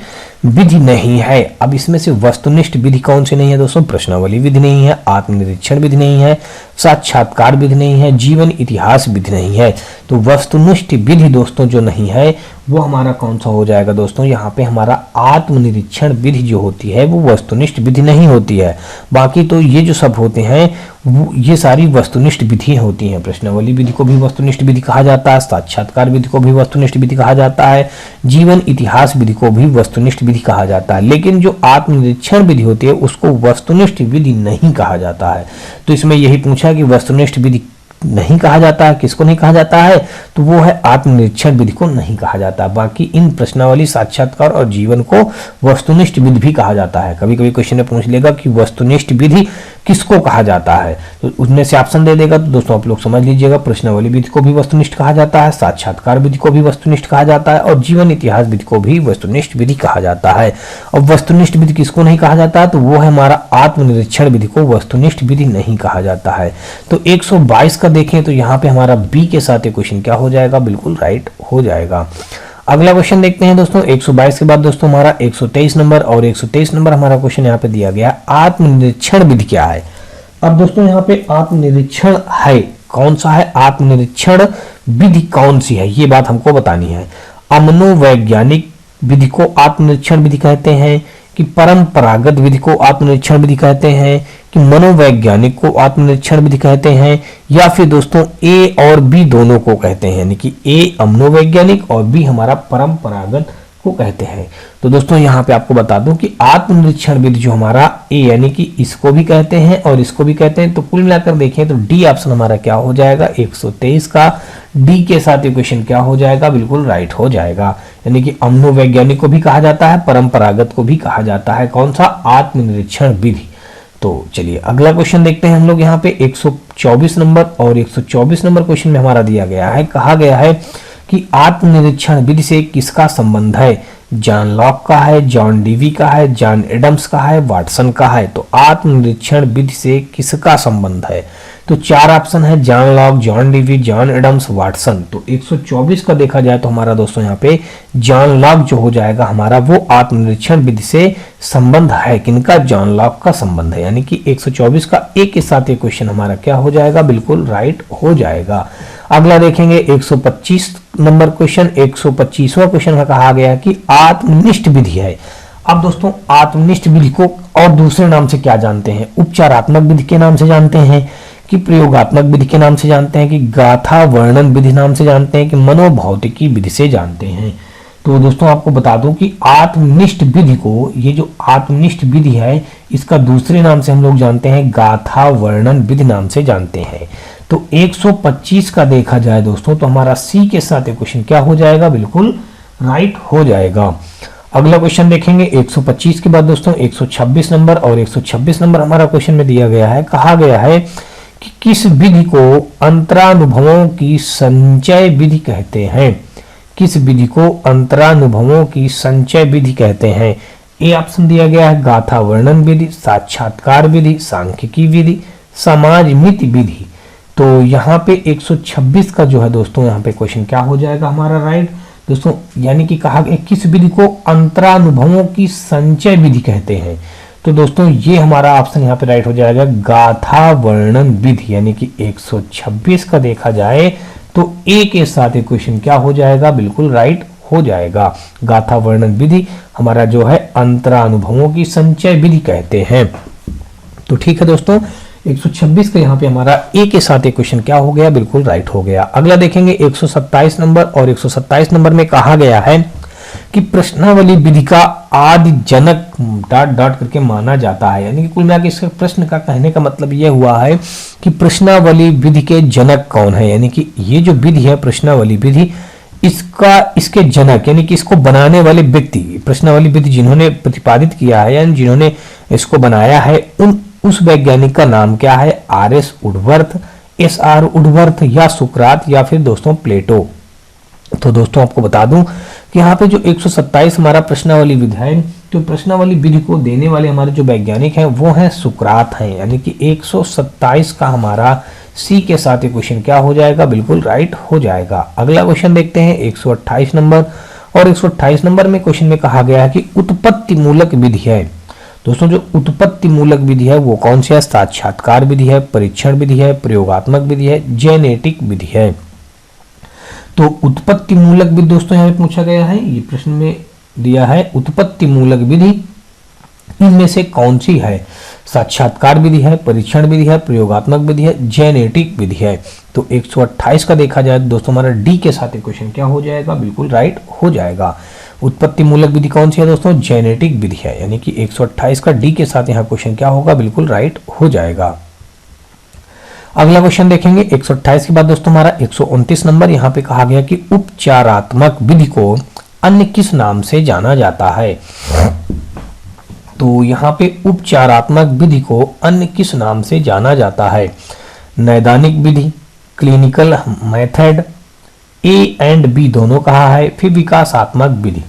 Speaker 1: विधि नहीं है। अब इसमें से वस्तुनिष्ठ विधि कौन सी नहीं है दोस्तों? प्रश्नावली विधि नहीं है, आत्मनिरीक्षण विधि नहीं है, साक्षात्कार विधि नहीं है, जीवन इतिहास विधि नहीं है। तो वस्तुनिष्ठ विधि दोस्तों जो नहीं है वो हमारा कौन सा हो जाएगा दोस्तों? यहाँ पे हमारा आत्मनिरीक्षण विधि जो होती है वो वस्तुनिष्ठ विधि नहीं होती है। बाकी तो ये जो सब होते हैं ये सारी वस्तुनिष्ठ विधि होती हैं। प्रश्नावली विधि को भी वस्तुनिष्ठ विधि कहा जाता है, साक्षात्कार विधि को भी वस्तुनिष्ठ विधि कहा जाता है, जीवन इतिहास विधि को भी वस्तुनिष्ठ विधि कहा जाता है। लेकिन जो आत्मनिरीक्षण विधि होती है उसको वस्तुनिष्ठ विधि नहीं कहा जाता है। तो इसमें यही पूछा कि वस्तुनिष्ठ विधि नहीं कहा जाता है, किसको नहीं कहा जाता है? तो वो है आत्मनिरीक्षण विधि को नहीं कहा जाता। बाकी इन प्रश्नावली, साक्षात्कार और जीवन को वस्तुनिष्ठ विधि भी कहा जाता है। कभी कभी क्वेश्चन में पूछ लेगा कि वस्तुनिष्ठ विधि किसको कहा जाता है, तो उसमें से ऑप्शन दे देगा। तो दोस्तों आप लोग समझ लीजिएगा, प्रश्नावली विधि को भी वस्तुनिष्ठ कहा जाता है, साक्षात्कार विधि को भी वस्तुनिष्ठ कहा जाता है, और जीवन इतिहास विधि को भी वस्तुनिष्ठ विधि कहा जाता है। और वस्तुनिष्ठ विधि किसको नहीं कहा जाता है? तो वो है हमारा आत्मनिरीक्षण विधि को वस्तुनिष्ठ विधि नहीं कहा जाता है। तो 122 का देखें तो यहाँ पे हमारा बी के साथ क्वेश्चन क्या हो जाएगा, बिल्कुल राइट हो जाएगा। अगला क्वेश्चन देखते हैं दोस्तों 122 के बाद दोस्तों हमारा 123 नंबर, और 123 नंबर हमारा क्वेश्चन यहाँ पे दिया गया, आत्मनिरीक्षण विधि क्या है। अब दोस्तों यहाँ पे आत्मनिरीक्षण है कौन सा है, आत्मनिरीक्षण विधि कौन सी है, ये बात हमको बतानी है। मनोवैज्ञानिक विधि को आत्मनिरीक्षण विधि कहते हैं, कि परंपरागत विधि को आत्मनिरीक्षण विधि कहते हैं, कि मनोवैज्ञानिक को आत्मनिरीक्षण विधि कहते हैं, या फिर दोस्तों ए और बी दोनों को कहते हैं, यानी कि ए मनोवैज्ञानिक और बी हमारा परंपरागत को कहते हैं। तो दोस्तों यहाँ पे आपको बता दूं कि आत्मनिरीक्षण विधि जो हमारा ए यानी कि इसको भी कहते हैं और इसको भी कहते हैं। तो कुल मिलाकर देखें तो डी ऑप्शन हमारा क्या हो जाएगा, 123 का डी के साथ इक्वेशन क्या हो जाएगा, बिल्कुल राइट हो जाएगा। यानी कि मनोवैज्ञानिक को भी कहा जाता है, परंपरागत को भी कहा जाता है, कौन सा, आत्मनिरीक्षण विधि। तो चलिए अगला क्वेश्चन देखते हैं हम लोग यहाँ पे 124 नंबर, और 124 नंबर क्वेश्चन में हमारा दिया गया है, कहा गया है कि आत्मनिरीक्षण विधि से किसका संबंध है। जॉन लॉक का है, जॉन डीवी का है, जॉन एडम्स का है, वाटसन का है। तो आत्मनिरीक्षण विधि से किसका संबंध है, तो चार ऑप्शन है, John Locke, John Dewey, John Adams, Watson. तो 124 का देखा जाए तो हमारा दोस्तों यहाँ पे जॉन लॉक जो हो जाएगा हमारा, वो आत्मनिरीक्षण विधि से संबंध है। किनका, जॉन लॉक का संबंध है। यानी कि 124 का एक के साथ ये क्वेश्चन हमारा क्या हो जाएगा, बिल्कुल राइट हो जाएगा। अगला देखेंगे 125 नंबर क्वेश्चन। 125वां क्वेश्चन में कहा गया कि आत्मनिष्ठ विधि है। अब दोस्तों आत्मनिष्ठ विधि को और दूसरे नाम से क्या जानते हैं, उपचारात्मक विधि के नाम से जानते हैं, कि प्रयोगात्मक विधि के नाम से जानते हैं, कि गाथा वर्णन विधि नाम से जानते हैं, कि मनोभौतिकी विधि से जानते हैं। तो दोस्तों आपको बता दूं कि आत्मनिष्ठ विधि को, ये जो आत्मनिष्ठ विधि है, इसका दूसरे नाम से हम लोग जानते हैं गाथा वर्णन विधि नाम से जानते हैं। तो 125 का देखा जाए दोस्तों तो हमारा सी के साथ क्वेश्चन क्या हो जाएगा, बिल्कुल राइट हो जाएगा। अगला क्वेश्चन देखेंगे 125 के बाद दोस्तों 126 नंबर, और 126 नंबर हमारा क्वेश्चन में दिया गया है, कहा गया है कि किस विधि को अंतरानुभवों की संचय विधि कहते हैं। किस विधि को अंतरानुभवों की संचय विधि कहते हैं। ए ऑप्शन दिया गया है गाथा वर्णन विधि, साक्षात्कार विधि, सांख्यिकी विधि, समाजमिति विधि। तो यहाँ पे 126 का जो है दोस्तों यहाँ पे क्वेश्चन क्या हो जाएगा हमारा राइट दोस्तों, यानी कि कहा गया किस विधि को अंतरानुभवों की संचय विधि कहते हैं। तो दोस्तों ये हमारा ऑप्शन यहाँ पे राइट हो जाएगा गाथा वर्णन विधि, यानी कि 126 का देखा जाए तो ए के साथ क्वेश्चन क्या हो जाएगा, बिल्कुल राइट हो जाएगा। गाथा वर्णन विधि हमारा जो है अंतरानुभवों की संचय विधि कहते हैं। तो ठीक है दोस्तों, 126 का यहाँ पे हमारा ए के साथ क्वेश्चन क्या हो गया, बिल्कुल राइट हो गया। अगला देखेंगे 127 नंबर, और 127 नंबर में कहा गया है कि प्रश्नावली विधि का आदि जनक डॉट डॉट करके माना जाता है। यानी कि कुल मिलाकर इसके प्रश्न का कहने का मतलब यह हुआ है कि प्रश्नावली विधि के जनक कौन है, यानी कि ये जो विधि है प्रश्नावली विधि, इसके जनक यानी कि इसको बनाने वाले व्यक्ति, प्रश्नावली विधि जिन्होंने प्रतिपादित किया है यानी जिन्होंने इसको बनाया है, उस वैज्ञानिक का नाम क्या है, आर.एस. Woodworth, SR. वुडवर्थ, या सुकरात, या फिर दोस्तों प्लेटो। तो दोस्तों आपको बता दूं कि यहाँ पे जो 127 हमारा प्रश्नावली विधि है, तो प्रश्नावली विधि को देने वाले हमारे जो वैज्ञानिक हैं वो हैं सुकरात हैं, यानी कि 127 का हमारा सी के साथ ये क्वेश्चन क्या हो जाएगा, बिल्कुल राइट हो जाएगा। अगला क्वेश्चन देखते हैं 128 नंबर, और 128 नंबर में क्वेश्चन में कहा गया है कि उत्पत्ति मूलक विधि है। दोस्तों जो उत्पत्ति मूलक विधि है वो कौन सी है, साक्षात्कार विधि है, परीक्षण विधि है, प्रयोगात्मक विधि है, जेनेटिक विधि है। तो उत्पत्ति मूलक विधि दोस्तों यहाँ पे पूछा गया है, ये प्रश्न में दिया है उत्पत्ति मूलक विधि इनमें से कौन सी है, साक्षात्कार विधि है, परीक्षण विधि है, प्रयोगात्मक विधि है, जेनेटिक विधि है। तो 128 का देखा जाए दोस्तों हमारा डी के साथ क्वेश्चन क्या हो जाएगा, बिल्कुल राइट हो जाएगा। उत्पत्ति मूलक विधि कौन सी है दोस्तों, जेनेटिक विधि है, यानी कि 128 का डी के साथ यहाँ क्वेश्चन क्या होगा, बिल्कुल राइट हो जाएगा। अगला क्वेश्चन देखेंगे 128 के बाद दोस्तों हमारा 129 नंबर, यहाँ पे कहा गया कि उपचारात्मक विधि को अन्य किस नाम से जाना जाता है। तो यहाँ पे उपचारात्मक विधि को अन्य किस नाम से जाना जाता है, नैदानिक विधि, clinical method, A and B दोनों कहा है, फिर विकासात्मक विधि।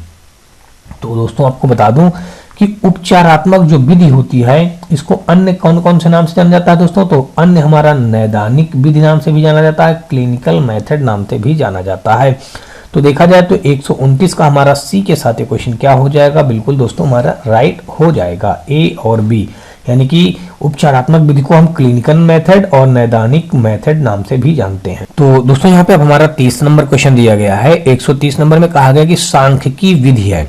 Speaker 1: तो दोस्तों आपको बता दूं कि उपचारात्मक जो विधि होती है इसको अन्य कौन कौन से नाम से जाना जाता है दोस्तों, तो अन्य हमारा नैदानिक विधि नाम से भी जाना जाता है, क्लिनिकल मेथड नाम से भी जाना जाता है। तो देखा जाए तो 129 का हमारा सी के साथ क्वेश्चन क्या हो जाएगा, बिल्कुल दोस्तों हमारा राइट हो जाएगा, ए और बी, यानी कि उपचारात्मक विधि को हम क्लिनिकल मेथड और नैदानिक मेथड नाम से भी जानते हैं। तो दोस्तों यहाँ पे अब हमारा 30 नंबर क्वेश्चन दिया गया है। 130 नंबर में कहा गया कि सांख्यिकी विधि है।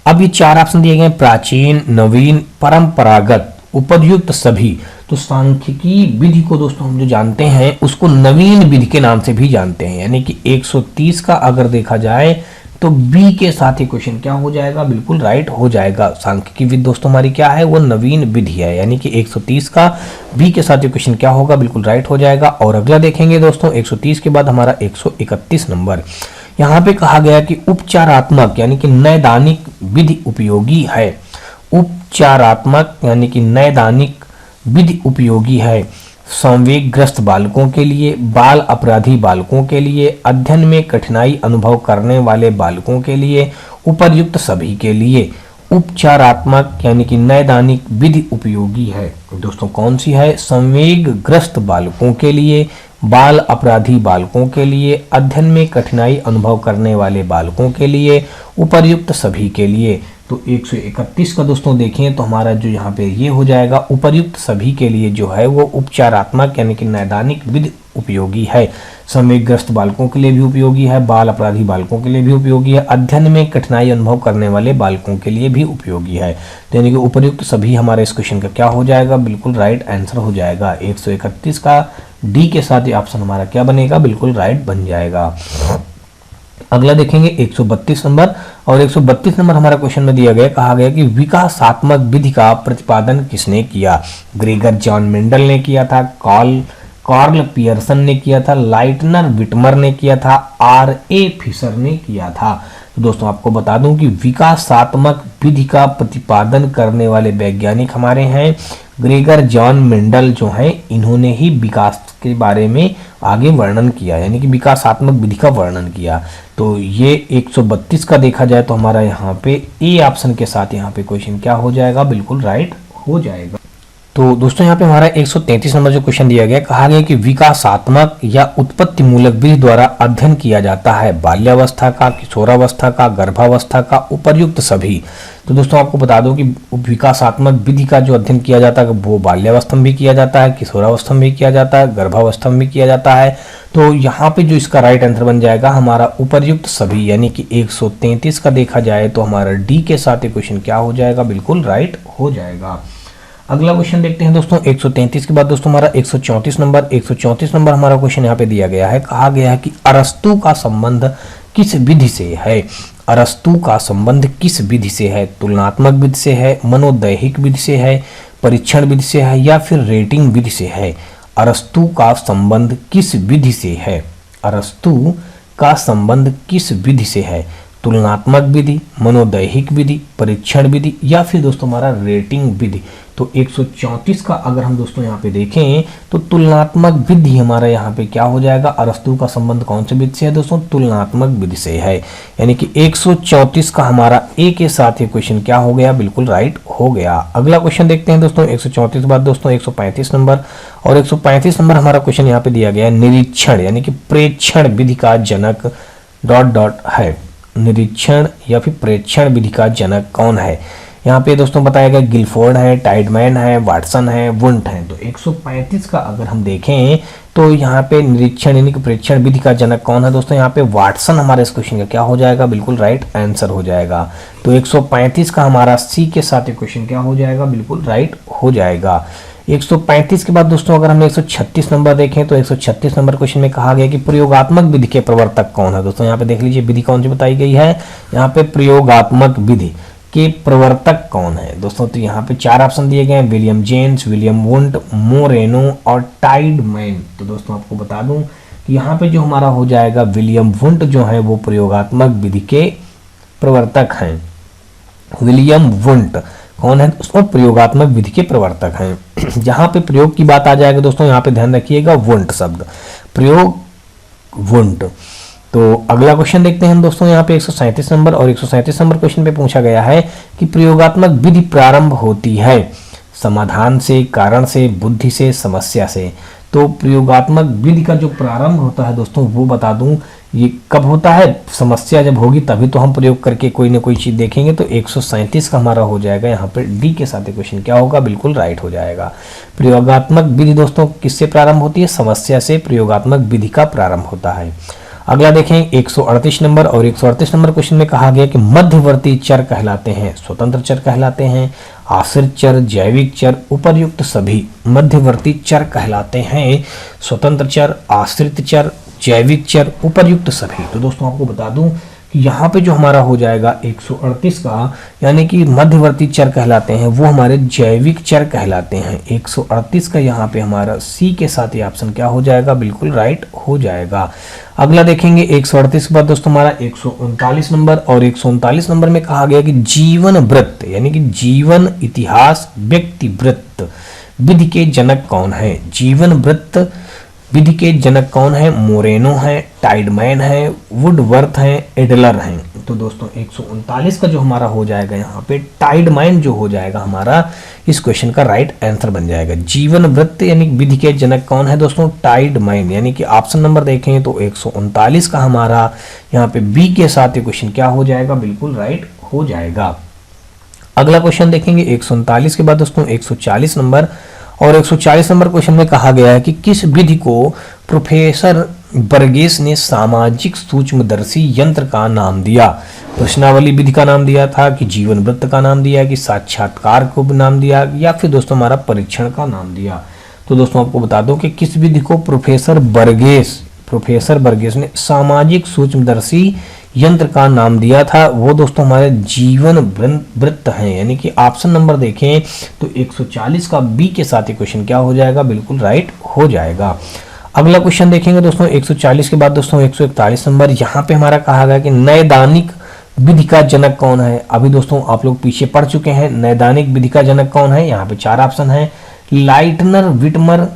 Speaker 1: अब ये चार ऑप्शन दिए गए, प्राचीन, नवीन, परंपरागत, उपयुक्त सभी। तो सांख्यिकी विधि को दोस्तों हम जो जानते हैं उसको नवीन विधि के नाम से भी जानते हैं, यानी कि 130 का अगर देखा जाए तो बी के साथ ही क्वेश्चन क्या हो जाएगा, बिल्कुल राइट हो जाएगा। सांख्यिकी विधि दोस्तों हमारी क्या है, वो नवीन विधि है, यानी कि 130 का बी के साथ ही क्वेश्चन क्या होगा, बिल्कुल राइट हो जाएगा। और अगला देखेंगे दोस्तों 130 के बाद हमारा 131 नंबर, यहाँ पे कहा गया कि उपचारात्मक यानी कि नैदानिक विधि उपयोगी है। उपचारात्मक यानी कि नैदानिक विधि उपयोगी है संवेगग्रस्त बालकों के लिए, बाल अपराधी बालकों के लिए, अध्ययन में कठिनाई अनुभव करने वाले बालकों के लिए, उपर्युक्त सभी के लिए। उपचारात्मक यानी कि नैदानिक विधि उपयोगी है दोस्तों कौन सी है, संवेगग्रस्त बालकों के लिए, बाल अपराधी बालकों के लिए, अध्ययन में कठिनाई अनुभव करने वाले बालकों के लिए, उपर्युक्त सभी के लिए। तो 131 का दोस्तों देखें तो हमारा जो यहाँ पे ये हो जाएगा उपर्युक्त सभी के लिए जो है वो उपचारात्मक यानी कि नैदानिक विधि उपयोगी है, संवेगग्रस्त बालकों के लिए भी उपयोगी है, बाल अपराधी बालकों के लिए भी उपयोगी है, अध्ययन में कठिनाई अनुभव करने वाले बालकों के लिए भी उपयोगी है। तो यानी कि उपर्युक्त सभी हमारे इस क्वेश्चन का क्या हो जाएगा, बिल्कुल राइट आंसर हो जाएगा। 131 का डी के साथ ये ऑप्शन हमारा क्या बनेगा, बिल्कुल राइट बन जाएगा। अगला देखेंगे 132 नंबर, और 132 नंबर हमारा क्वेश्चन में दिया गया, कहा गया कि विकासात्मक विधि का प्रतिपादन किसने किया? ग्रेगर जॉन मेंडल ने किया था, कार्ल पियर्सन ने किया था, लाइटनर विटमर ने किया था, R.A. फिशर ने किया था। तो दोस्तों आपको बता दूं कि विकासात्मक विधि का प्रतिपादन करने वाले वैज्ञानिक हमारे हैं ग्रेगर जॉन मेंडल जो हैं, इन्होंने ही विकास के बारे में आगे वर्णन किया, यानी कि विकासात्मक विधि का वर्णन किया। तो ये 132 का देखा जाए तो हमारा यहाँ पे ए ऑप्शन के साथ यहाँ पे क्वेश्चन क्या हो जाएगा? बिल्कुल राइट हो जाएगा। तो दोस्तों यहाँ पे हमारा 133 नंबर जो क्वेश्चन दिया गया, कहा गया कि विकासात्मक या उत्पत्ति मूलक विधि द्वारा अध्ययन किया जाता है बाल्यावस्था का, किशोरावस्था का, गर्भावस्था का, उपर्युक्त सभी। तो दोस्तों आपको बता दो कि विकासात्मक विधि का जो अध्ययन किया जाता है वो बाल्यावस्था में भी किया जाता है, किशोरावस्था में भी किया जाता है, गर्भावस्था में भी किया जाता है। तो यहाँ पे जो इसका राइट आंसर बन जाएगा हमारा उपर्युक्त सभी, यानी कि 133 का देखा जाए तो हमारा डी के साथ क्वेश्चन क्या हो जाएगा? बिल्कुल राइट हो जाएगा। अगला क्वेश्चन देखते हैं दोस्तों 133 के बाद दोस्तों हमारा 134 नंबर हमारा क्वेश्चन यहाँ पे दिया गया है, कहा गया है कि अरस्तु का संबंध किस विधि से है? अरस्तु का संबंध किस विधि से है? तुलनात्मक विधि से है, मनोदैहिक विधि से है, परीक्षण विधि से है, या फिर रेटिंग विधि से है? अरस्तु का संबंध किस विधि से है? अरस्तु का संबंध किस विधि से है? तुलनात्मक विधि, मनोदैहिक विधि, परीक्षण विधि, या फिर दोस्तों हमारा रेटिंग विधि। तो 134 का अगर हम दोस्तों यहाँ पे देखें तो तुलनात्मक विधि हमारा यहाँ पे क्या हो जाएगा? अरस्तु का संबंध कौन से विधि से है दोस्तों? तुलनात्मक विधि से है, यानी कि 134 का हमारा ए के साथ ये क्वेश्चन क्या हो गया? बिल्कुल राइट हो गया। अगला क्वेश्चन देखते हैं दोस्तों 134 के बाद दोस्तों 135 नंबर, और 135 नंबर हमारा क्वेश्चन यहाँ पे दिया गया है, निरीक्षण यानी कि प्रेक्षण विधि का जनक ... है। निरीक्षण या फिर प्रेक्षण विधि का जनक कौन है? यहाँ पे दोस्तों बताया गया गिलफोर्ड है, टाइडमैन है, वाटसन है, वुंट है। तो 135 का अगर हम देखें तो यहाँ पे निरीक्षण यानी कि प्रेक्षण विधि का जनक कौन है दोस्तों? यहाँ पे वाटसन हमारे इस क्वेश्चन का क्या हो जाएगा? बिल्कुल राइट आंसर हो जाएगा। तो 135 का हमारा सी के साथ क्वेश्चन क्या हो जाएगा? बिल्कुल राइट हो जाएगा। 135 के बाद दोस्तों अगर हम 136 नंबर देखें तो 136 नंबर क्वेश्चन में कहा गया कि प्रयोगात्मक विधि के प्रवर्तक कौन है? दोस्तों यहाँ पे देख लीजिए विधि कौन सी बताई गई है, यहाँ पे प्रयोगात्मक विधि के प्रवर्तक कौन है दोस्तों? तो यहाँ पे 4 ऑप्शन दिए गए हैं, William James, William won't, Moreno और टाइडमैन। तो दोस्तों आपको बता दूं कि यहाँ पे जो हमारा हो जाएगा विलियम वुंट जो है वो प्रयोगात्मक विधि के प्रवर्तक हैं। विलियम वुंट कौन है दोस्तों? प्रयोगात्मक विधि के प्रवर्तक हैं। जहां पे प्रयोग की बात आ जाएगा दोस्तों यहाँ पे ध्यान रखिएगा वुंट शब्द, प्रयोग वुंट। तो अगला क्वेश्चन देखते हैं हम दोस्तों यहाँ पे 137 नंबर, और 137 नंबर क्वेश्चन पे पूछा गया है कि प्रयोगात्मक विधि प्रारंभ होती है समाधान से, कारण से, बुद्धि से, समस्या से। तो प्रयोगात्मक विधि का जो प्रारंभ होता है दोस्तों वो बता दूं ये कब होता है? समस्या जब होगी तभी तो हम प्रयोग करके कोई ना कोई चीज देखेंगे। तो 137 का हमारा हो जाएगा यहाँ पे डी के साथ क्वेश्चन क्या होगा? बिल्कुल राइट हो जाएगा। प्रयोगात्मक विधि दोस्तों किससे प्रारंभ होती है? समस्या से प्रयोगात्मक विधि का प्रारंभ होता है। अगला देखें 138 नंबर, और 138 नंबर क्वेश्चन में कहा गया कि मध्यवर्ती चर कहलाते हैं, स्वतंत्र चर कहलाते हैं, आश्रित चर, जैविक चर, उपर्युक्त सभी। मध्यवर्ती चर कहलाते हैं स्वतंत्र चर, आश्रित चर, जैविक चर, उपर्युक्त सभी। तो दोस्तों आपको बता दूं कि यहाँ पे जो हमारा हो जाएगा 138 का, यानी कि मध्यवर्ती चर कहलाते हैं वो हमारे जैविक चर कहलाते हैं। 138 का यहाँ पे हमारा सी के साथ ये ऑप्शन क्या हो जाएगा? बिल्कुल राइट हो जाएगा। अगला देखेंगे 138 के बाद दोस्तों हमारा 139 नंबर, और 139 नंबर में कहा गया कि जीवन वृत्त यानी कि जीवन इतिहास व्यक्ति वृत्त विधि के जनक कौन है? जीवन वृत्त विधि के जनक कौन है? मोरेनो है, टाइडमैन है, वुडवर्थ है, एडलर हैं। तो दोस्तों 139 का जो हमारा हो जाएगा यहाँ पे टाइडमैन जो हो जाएगा हमारा इस क्वेश्चन का राइट आंसर बन जाएगा। जीवन वृत्त यानी विधि के जनक कौन है दोस्तों? टाइडमैन, यानी कि ऑप्शन नंबर देखें तो 139 का हमारा यहाँ पे बी के साथ ये क्वेश्चन क्या हो जाएगा? बिल्कुल राइट हो जाएगा। अगला क्वेश्चन देखेंगे 139 के बाद दोस्तों 140 नंबर, और 140 नंबर क्वेश्चन में कहा गया है कि किस विधि को प्रोफेसर बर्गेस ने सामाजिक सूक्ष्मदर्शी यंत्र का नाम दिया? प्रश्नावली विधि का नाम दिया था, कि जीवन वृत्त का नाम दिया, कि साक्षात्कार को नाम दिया, या फिर दोस्तों हमारा परीक्षण का नाम दिया? तो दोस्तों आपको बता दो कि किस विधि को प्रोफेसर बर्गेस ने सामाजिक सूक्ष्मदर्शी यंत्र का नाम दिया था, वो दोस्तों हमारे जीवन वृत्त हैं। यानी कि ऑप्शन नंबर देखें तो 140 का बी के साथ ये क्वेश्चन क्या हो जाएगा, बिल्कुल राइट हो जाएगा। अगला क्वेश्चन देखेंगे दोस्तों 140 के बाद दोस्तों 141 नंबर, यहाँ पे हमारा कहा गया कि नैदानिक विधि का जनक कौन है। अभी दोस्तों आप लोग पीछे पढ़ चुके हैं, नैदानिक विधि का जनक कौन है। यहाँ पे 4 ऑप्शन है, लाइटनर विटमर,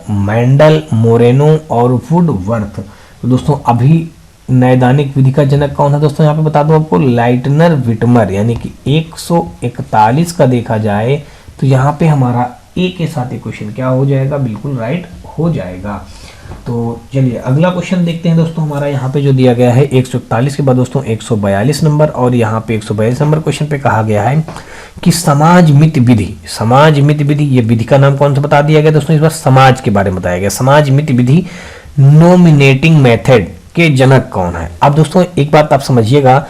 Speaker 1: मैंडल, मोरेनो और वुडवर्थ। तो दोस्तों अभी नैदानिक विधि का जनक कौन है दोस्तों, यहाँ पे बता दूं आपको, लाइटनर विटमर। यानी कि 141 का देखा जाए तो यहाँ पे हमारा ए के साथ क्वेश्चन क्या हो जाएगा, बिल्कुल राइट हो जाएगा। तो चलिए अगला क्वेश्चन देखते हैं दोस्तों, हमारा यहाँ पे जो दिया गया है 141 के बाद दोस्तों 142 नंबर, और यहाँ पे 142 नंबर क्वेश्चन पे कहा गया है कि समाज मित विधि, ये विधि का नाम कौन सा बता दिया गया दोस्तों, इस बार समाज के बारे में बताया गया। समाज मित विधि नॉमिनेटिंग मेथड के जनक कौन है। अब दोस्तों एक बात आप समझिएगा,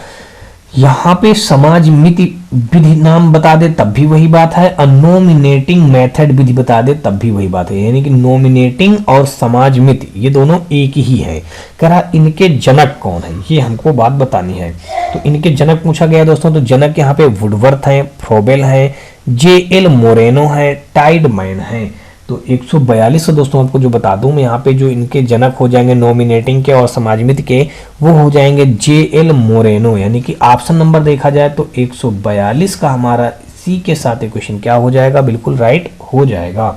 Speaker 1: यहाँ पे समाज मिति विधि नाम बता दे तब भी वही बात है, और नॉमिनेटिंग मेथड विधि बता दे तब भी वही बात है। यानी कि नॉमिनेटिंग और समाज मिति ये दोनों एक ही है। कह रहा इनके जनक कौन है, ये हमको बात बतानी है। तो इनके जनक पूछा गया दोस्तों, तो जनक यहाँ पे वुडवर्थ है, फ्रोबेल है, जे.एल. मोरेनो है, टाइडमैन है। तो 142 से दोस्तों आपको जो बता दूं मैं, यहाँ पे जो इनके जनक हो जाएंगे नॉमिनेटिंग के और समाजमिति के, वो हो जाएंगे जे.एल. मोरेनो। यानी कि ऑप्शन नंबर देखा जाए तो 142 का हमारा सी के साथ क्वेश्चन क्या हो जाएगा, बिल्कुल राइट हो जाएगा।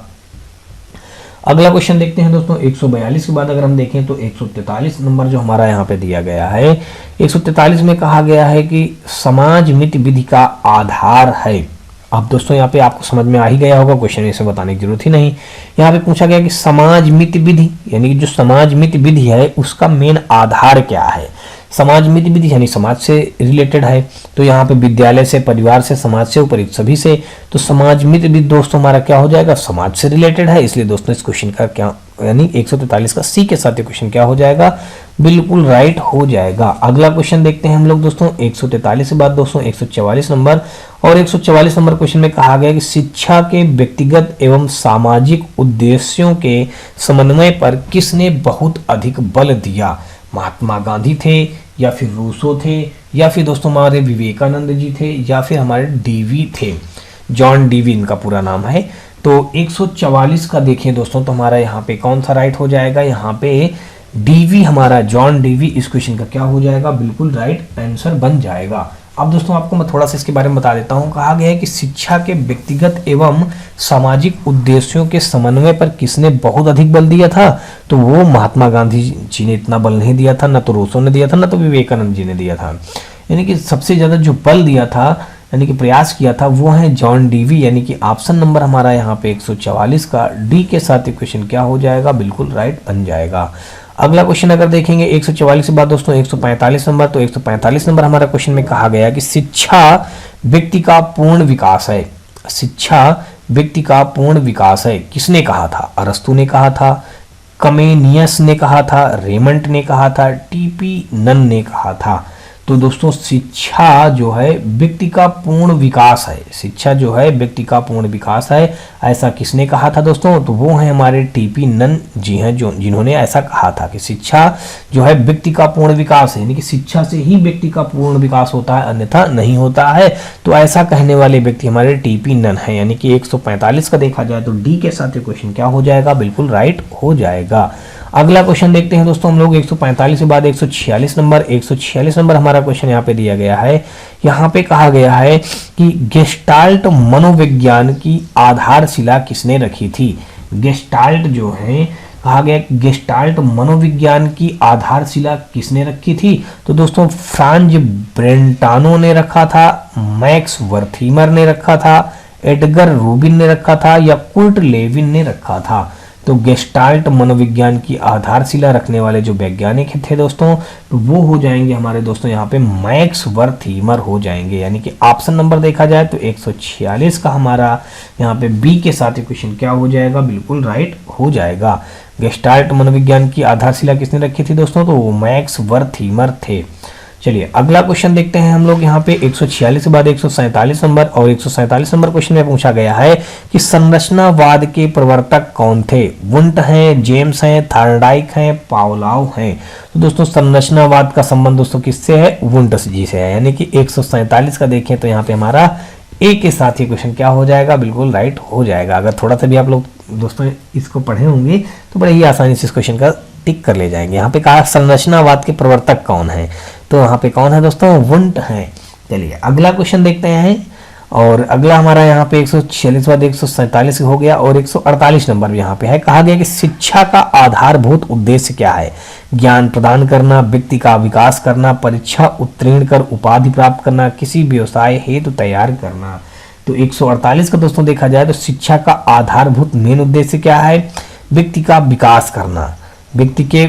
Speaker 1: अगला क्वेश्चन देखते हैं दोस्तों 142 के बाद अगर हम देखें तो 143 नंबर जो हमारा यहाँ पे दिया गया है, 143 में कहा गया है कि समाजमिति विधि का आधार है। अब दोस्तों यहाँ पे आपको समझ में आ ही गया होगा, क्वेश्चन इसे बताने की जरूरत ही नहीं। यहाँ पे पूछा गया कि समाज मिति विधि, यानी कि जो समाज मिति विधि है उसका मेन आधार क्या है। समाज मिति विधि यानी समाज से रिलेटेड है, तो यहाँ पे विद्यालय से, परिवार से, समाज से, ऊपर सभी से। तो समाज मिति विधि दोस्तों हमारा क्या हो जाएगा, समाज से रिलेटेड है। इसलिए दोस्तों इस क्वेश्चन का क्या, यानी 143 का सी के साथ क्वेश्चन क्या हो जाएगा, बिल्कुल राइट हो जाएगा। अगला क्वेश्चन देखते हैं हम लोग दोस्तों 143 के बाद दोस्तों 144 नंबर, और 144 नंबर क्वेश्चन में कहा गया कि शिक्षा के व्यक्तिगत एवं सामाजिक उद्देश्यों के समन्वय पर किसने बहुत अधिक बल दिया। महात्मा गांधी थे, या फिर रूसो थे, या फिर दोस्तों हमारे विवेकानंद जी थे, या फिर हमारे डीवी थे, जॉन डीवी इनका पूरा नाम है। तो 144 का देखें दोस्तों तो हमारा यहाँ पे कौन सा राइट हो जाएगा, यहाँ पे डीवी हमारा जॉन डीवी इस क्वेश्चन का क्या हो जाएगा, बिल्कुल राइट आंसर बन जाएगा। अब दोस्तों आपको मैं थोड़ा सा इसके बारे में बता देता हूँ। कहा गया है कि शिक्षा के व्यक्तिगत एवं सामाजिक उद्देश्यों के समन्वय पर किसने बहुत अधिक बल दिया था, तो वो महात्मा गांधी जी ने इतना बल नहीं दिया था, न तो रूसो ने दिया था, न तो विवेकानंद जी ने दिया था। यानी कि सबसे ज्यादा जो बल दिया था, यानी कि प्रयास किया था, वो है जॉन डीवी। यानी कि ऑप्शन नंबर हमारा यहाँ पे 144 का डी के साथ क्वेश्चन क्या हो जाएगा, बिल्कुल राइट बन जाएगा। अगला क्वेश्चन अगर देखेंगे 144 के बाद दोस्तों 145 नंबर, तो 145 नंबर हमारा क्वेश्चन में कहा गया कि शिक्षा व्यक्ति का पूर्ण विकास है। शिक्षा व्यक्ति का पूर्ण विकास है किसने कहा था, अरस्तु ने कहा था, कमेनियस ने कहा था, रेमंड ने कहा था, टीपी नन ने कहा था। तो दोस्तों शिक्षा जो है व्यक्ति का पूर्ण विकास है, शिक्षा जो है व्यक्ति का पूर्ण विकास है, ऐसा किसने कहा था दोस्तों, तो वो है हमारे टीपी नन जी हैं, जो जिन्होंने ऐसा कहा था कि शिक्षा जो है व्यक्ति का पूर्ण विकास है, यानी कि शिक्षा से ही व्यक्ति का पूर्ण विकास होता है, अन्यथा नहीं होता है। तो ऐसा कहने वाले व्यक्ति हमारे टीपी नन है। यानी कि 145 का देखा जाए तो डी के साथ क्वेश्चन क्या हो जाएगा, बिल्कुल राइट हो जाएगा। अगला क्वेश्चन देखते हैं दोस्तों हम लोग 145 के बाद 146 नंबर। 146 नंबर हमारा क्वेश्चन यहाँ पे दिया गया है। यहाँ पे कहा गया है कि गेस्टाल्ट मनोविज्ञान की आधारशिला किसने रखी थी। गेस्टाल्ट जो है, कहा गया गेस्टाल्ट मनोविज्ञान की आधारशिला किसने रखी थी, तो दोस्तों फ्रांज ब्रेंटानो ने रखा था, मैक्स वर्थीमर ने रखा था, एडगर रूबिन ने रखा था, या कुर्ट लेविन ने रखा था। तो गेस्टाल्ट मनोविज्ञान की आधारशिला रखने वाले जो वैज्ञानिक थे दोस्तों, तो वो हो जाएंगे हमारे दोस्तों यहाँ पे मैक्स वर्थीमर हो जाएंगे। यानी कि ऑप्शन नंबर देखा जाए तो 146 का हमारा यहाँ पे बी के साथ क्वेश्चन क्या हो जाएगा, बिल्कुल राइट हो जाएगा। गेस्टाल्ट मनोविज्ञान की आधारशिला किसने रखी थी दोस्तों, तो वो मैक्स वर्थीमर थे। चलिए अगला क्वेश्चन देखते हैं हम लोग यहाँ पे 146 के बाद 147 नंबर, और 147 नंबर क्वेश्चन में पूछा गया है कि संरचनावाद के प्रवर्तक कौन थे। वुंट हैं, जेम्स हैं, थॉर्नडाइक हैं, पावलोव हैं। तो दोस्तों संरचनावाद का संबंध दोस्तों किससे है, वुंट जी से है। यानी कि 147 का देखें तो यहाँ पे हमारा ए के साथ ही क्वेश्चन क्या हो जाएगा, बिल्कुल राइट हो जाएगा। अगर थोड़ा सा भी आप लोग दोस्तों इसको पढ़े होंगे तो बड़े ही आसानी से इस क्वेश्चन का टिक कर ले जाएंगे। यहाँ पे कहा संरचनावाद के प्रवर्तक कौन है, तो यहाँ पे कौन है दोस्तों, वुंट है। चलिए अगला क्वेश्चन देखते हैं, और अगला हमारा यहाँ पे 146 बाद 147 हो गया, और 148 नंबर भी यहाँ पे है। कहा गया कि शिक्षा का आधारभूत उद्देश्य क्या है। ज्ञान प्रदान करना, व्यक्ति का विकास करना, परीक्षा उत्तीर्ण कर उपाधि प्राप्त करना, किसी व्यवसाय हेतु तैयार करना। तो 148 का दोस्तों देखा जाए तो शिक्षा का आधारभूत मेन उद्देश्य क्या है, व्यक्ति का विकास करना, व्यक्ति के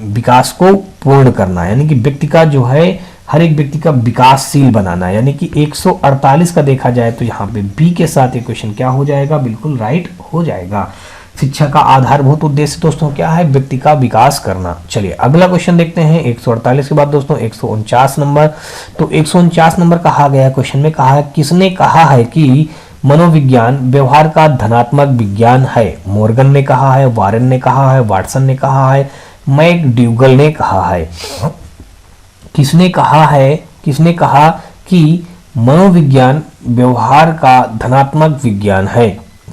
Speaker 1: विकास को पूर्ण करना, यानी कि व्यक्ति का जो है हर एक व्यक्ति का विकासशील बनाना। यानी कि 148 का देखा जाए तो यहाँ पे बी के साथ ये क्वेश्चन क्या हो जाएगा, बिल्कुल राइट हो जाएगा। शिक्षा का आधारभूत उद्देश्य दोस्तों क्या है, व्यक्ति का विकास करना। चलिए अगला क्वेश्चन देखते हैं 148 के बाद दोस्तों 149 नंबर। तो 149 नंबर कहा गया क्वेश्चन में, कहा है किसने कहा है कि मनोविज्ञान व्यवहार का धनात्मक विज्ञान है। मॉर्गन ने कहा है, वारेन ने कहा है, वाटसन ने कहा है, मैकडूगल ने कहा है। किसने कहा है, किसने कहा कि मनोविज्ञान व्यवहार का धनात्मक विज्ञान है।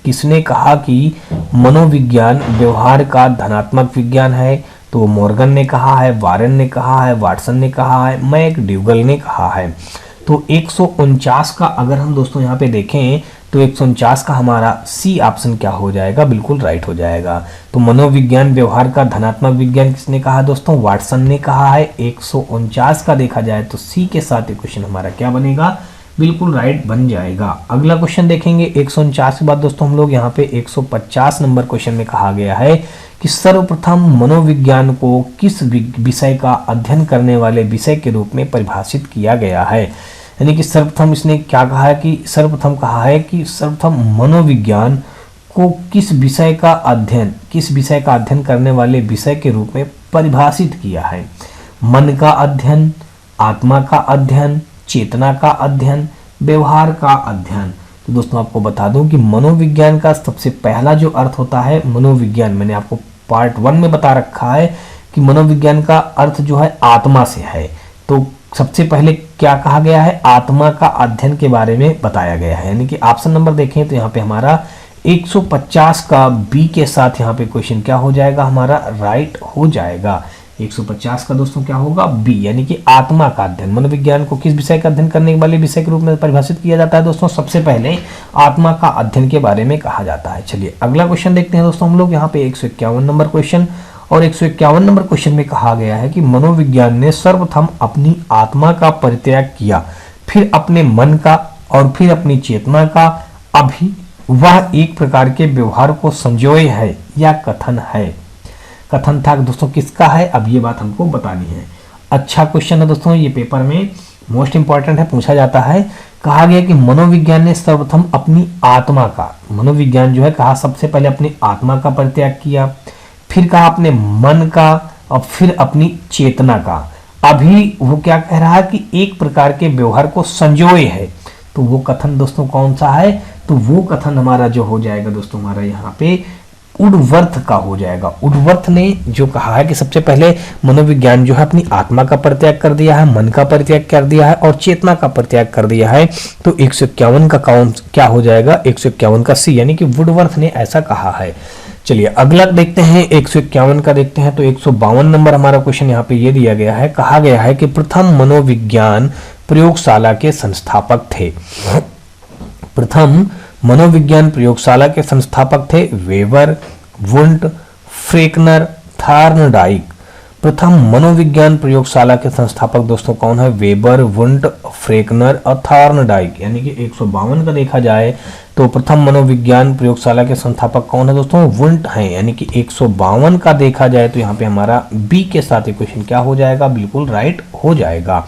Speaker 1: किसने कहा कि मनोविज्ञान व्यवहार का धनात्मक विज्ञान है, तो मॉर्गन ने कहा है, वारेन ने कहा है, वाटसन ने कहा है, मैकडूगल ने कहा है। तो 149 का अगर हम दोस्तों यहाँ पे देखें तो 149 का हमारा सी ऑप्शन क्या हो जाएगा, बिल्कुल राइट हो जाएगा। तो मनोविज्ञान व्यवहार का धनात्मक विज्ञान किसने कहा दोस्तों, वाटसन ने कहा है। 149 का देखा जाए तो सी के साथ ये क्वेश्चन हमारा क्या बनेगा, बिल्कुल राइट बन जाएगा। अगला क्वेश्चन देखेंगे 149 के बाद दोस्तों हम लोग यहाँ पे 150 नंबर क्वेश्चन में कहा गया है कि सर्वप्रथम मनोविज्ञान को किस विषय का अध्ययन करने वाले विषय के रूप में परिभाषित किया गया है। यानी कि सर्वप्रथम इसने क्या कहा है कि सर्वप्रथम कहा है कि सर्वप्रथम मनोविज्ञान को किस विषय का अध्ययन करने वाले विषय के रूप में परिभाषित किया है। मन का अध्ययन, आत्मा का अध्ययन, चेतना का अध्ययन, व्यवहार का अध्ययन। तो दोस्तों आपको बता दूं कि मनोविज्ञान का सबसे पहला जो अर्थ होता है, मनोविज्ञान मैंने आपको पार्ट 1 में बता रखा है कि मनोविज्ञान का अर्थ जो है आत्मा से है। तो सबसे पहले क्या कहा गया है, आत्मा का अध्ययन के बारे में बताया गया है। यानी कि ऑप्शन नंबर देखें तो यहाँ पे हमारा 150 का बी के साथ यहाँ पे क्वेश्चन क्या हो जाएगा, हमारा राइट हो जाएगा। 150 का दोस्तों क्या होगा, बी, यानी कि आत्मा का अध्ययन। मनोविज्ञान को किस विषय का अध्ययन करने वाले विषय के रूप में परिभाषित किया जाता है दोस्तों, सबसे पहले आत्मा का अध्ययन के बारे में कहा जाता है। चलिए अगला क्वेश्चन देखते हैं दोस्तों हम लोग यहाँ पे 151 नंबर क्वेश्चन, और 151 नंबर क्वेश्चन में कहा गया है कि मनोविज्ञान ने सर्वप्रथम अपनी आत्मा का परित्याग किया, फिर अपने मन का और फिर अपनी चेतना का, अभी वह एक प्रकार के व्यवहार को संजोए है या कथन है। कथन था दोस्तों किसका है, अब ये बात हमको बतानी है। अच्छा क्वेश्चन है दोस्तों, ये पेपर में मोस्ट इंपॉर्टेंट है, पूछा जाता है। कहा गया कि मनोविज्ञान ने सर्वप्रथम अपनी आत्मा का, मनोविज्ञान जो है कहा सबसे पहले अपनी आत्मा का परित्याग किया, फिर कहा अपने मन का और फिर अपनी चेतना का। अभी वो क्या कह रहा है कि एक प्रकार के व्यवहार को संजोए है। तो वो कथन दोस्तों कौन सा है, तो वो कथन हमारा जो हो जाएगा दोस्तों हमारा यहाँ पे वुडवर्थ का हो जाएगा। वुडवर्थ ने जो कहा है कि सबसे पहले मनोविज्ञान जो है अपनी आत्मा का परित्याग कर दिया है, मन का परित्याग कर दिया है और चेतना का परित्याग कर दिया है। तो 151 का कौन क्या हो जाएगा, 151 का सी, यानी कि वुडवर्थ ने ऐसा कहा है। चलिए अगला देखते हैं 151 का देखते हैं। तो 152 नंबर हमारा क्वेश्चन यहाँ पे ये दिया गया है, कहा गया है कि प्रथम मनोविज्ञान प्रयोगशाला के संस्थापक थे। प्रथम मनोविज्ञान प्रयोगशाला के संस्थापक थे वेबर, वुंट, फ्रेकनर, थॉर्नडाइक। प्रथम मनोविज्ञान प्रयोगशाला के संस्थापक दोस्तों कौन है, वेबर, वुंट, फ्रेकनर और थॉर्नडाइक। यानी कि 152 का देखा जाए तो प्रथम मनोविज्ञान प्रयोगशाला के संस्थापक कौन है दोस्तों, वुंट हैं। यानी कि 152 का देखा जाए तो यहाँ पे हमारा बी के साथ क्वेश्चन क्या हो जाएगा, बिल्कुल राइट हो जाएगा।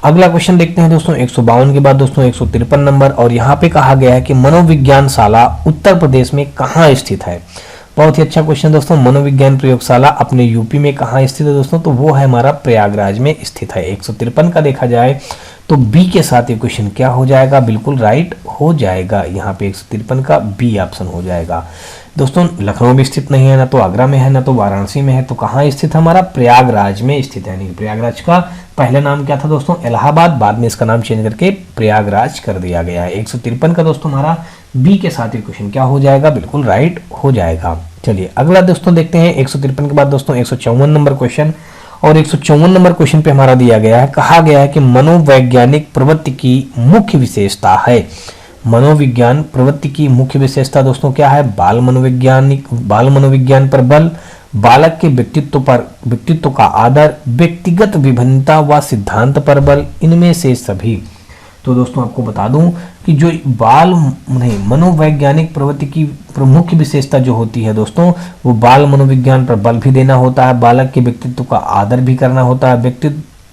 Speaker 1: अगला क्वेश्चन देखते हैं दोस्तों 152 के बाद दोस्तों 153 नंबर, और यहाँ पे कहा गया है कि मनोविज्ञान शाला उत्तर प्रदेश में कहाँ स्थित है। बहुत ही अच्छा क्वेश्चन दोस्तों। मनोविज्ञान प्रयोगशाला अपने यूपी में कहाँ स्थित है दोस्तों? तो वो है हमारा प्रयागराज में स्थित है। 153 का देखा जाए तो बी के साथ ये क्वेश्चन क्या हो जाएगा? बिल्कुल राइट हो जाएगा। यहाँ पे 153 का बी ऑप्शन हो जाएगा। दोस्तों लखनऊ में स्थित नहीं है, ना तो आगरा में है, ना तो वाराणसी में है, तो कहाँ स्थित है? हमारा प्रयागराज में स्थित है। नहीं, प्रयागराज का पहला नाम क्या था दोस्तों? इलाहाबाद। बाद में इसका नाम चेंज करके प्रयागराज कर दिया गया है। 153 का दोस्तों हमारा बी के साथ ये क्वेश्चन क्या हो जाएगा? बिल्कुल राइट हो जाएगा। चलिए अगला दोस्तों देखते हैं। 153 के बाद दोस्तों 154 नंबर क्वेश्चन, और 154 नंबर क्वेश्चन पे हमारा दिया गया है, कहा गया है कि मनोवैज्ञानिक प्रवृत्ति की मुख्य विशेषता है। मनोविज्ञान प्रवृत्ति की मुख्य विशेषता दोस्तों क्या है? बाल मनोविज्ञान पर बल, बालक के व्यक्तित्व का आदर, व्यक्तिगत विभिन्नता व सिद्धांत पर बल, इनमें से सभी। तो दोस्तों आपको बता दूं कि जो मनोवैज्ञानिक प्रवृत्ति की प्रमुख विशेषता जो होती है दोस्तों, वो बाल मनोविज्ञान पर बल भी देना होता है, बालक के व्यक्तित्व का आदर भी करना होता है,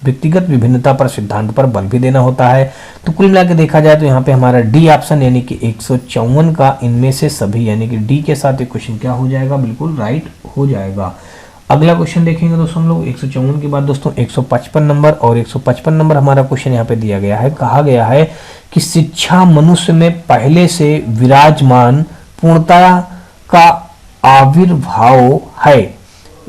Speaker 1: व्यक्तिगत विभिन्नता पर सिद्धांत पर बल भी देना होता है। तो कुल मिलाकर देखा जाए तो यहाँ पे हमारा डी ऑप्शन यानी कि 154 का इनमें से सभी यानी कि डी के साथ एक क्वेश्चन क्या हो जाएगा? बिल्कुल राइट हो जाएगा। अगला क्वेश्चन देखेंगे दोस्तों हम लोग 154 के बाद दोस्तों 155 नंबर, और 155 नंबर हमारा क्वेश्चन यहाँ पे दिया गया है। कहा गया है कि शिक्षा मनुष्य में पहले से विराजमान पूर्णता का आविर्भाव है,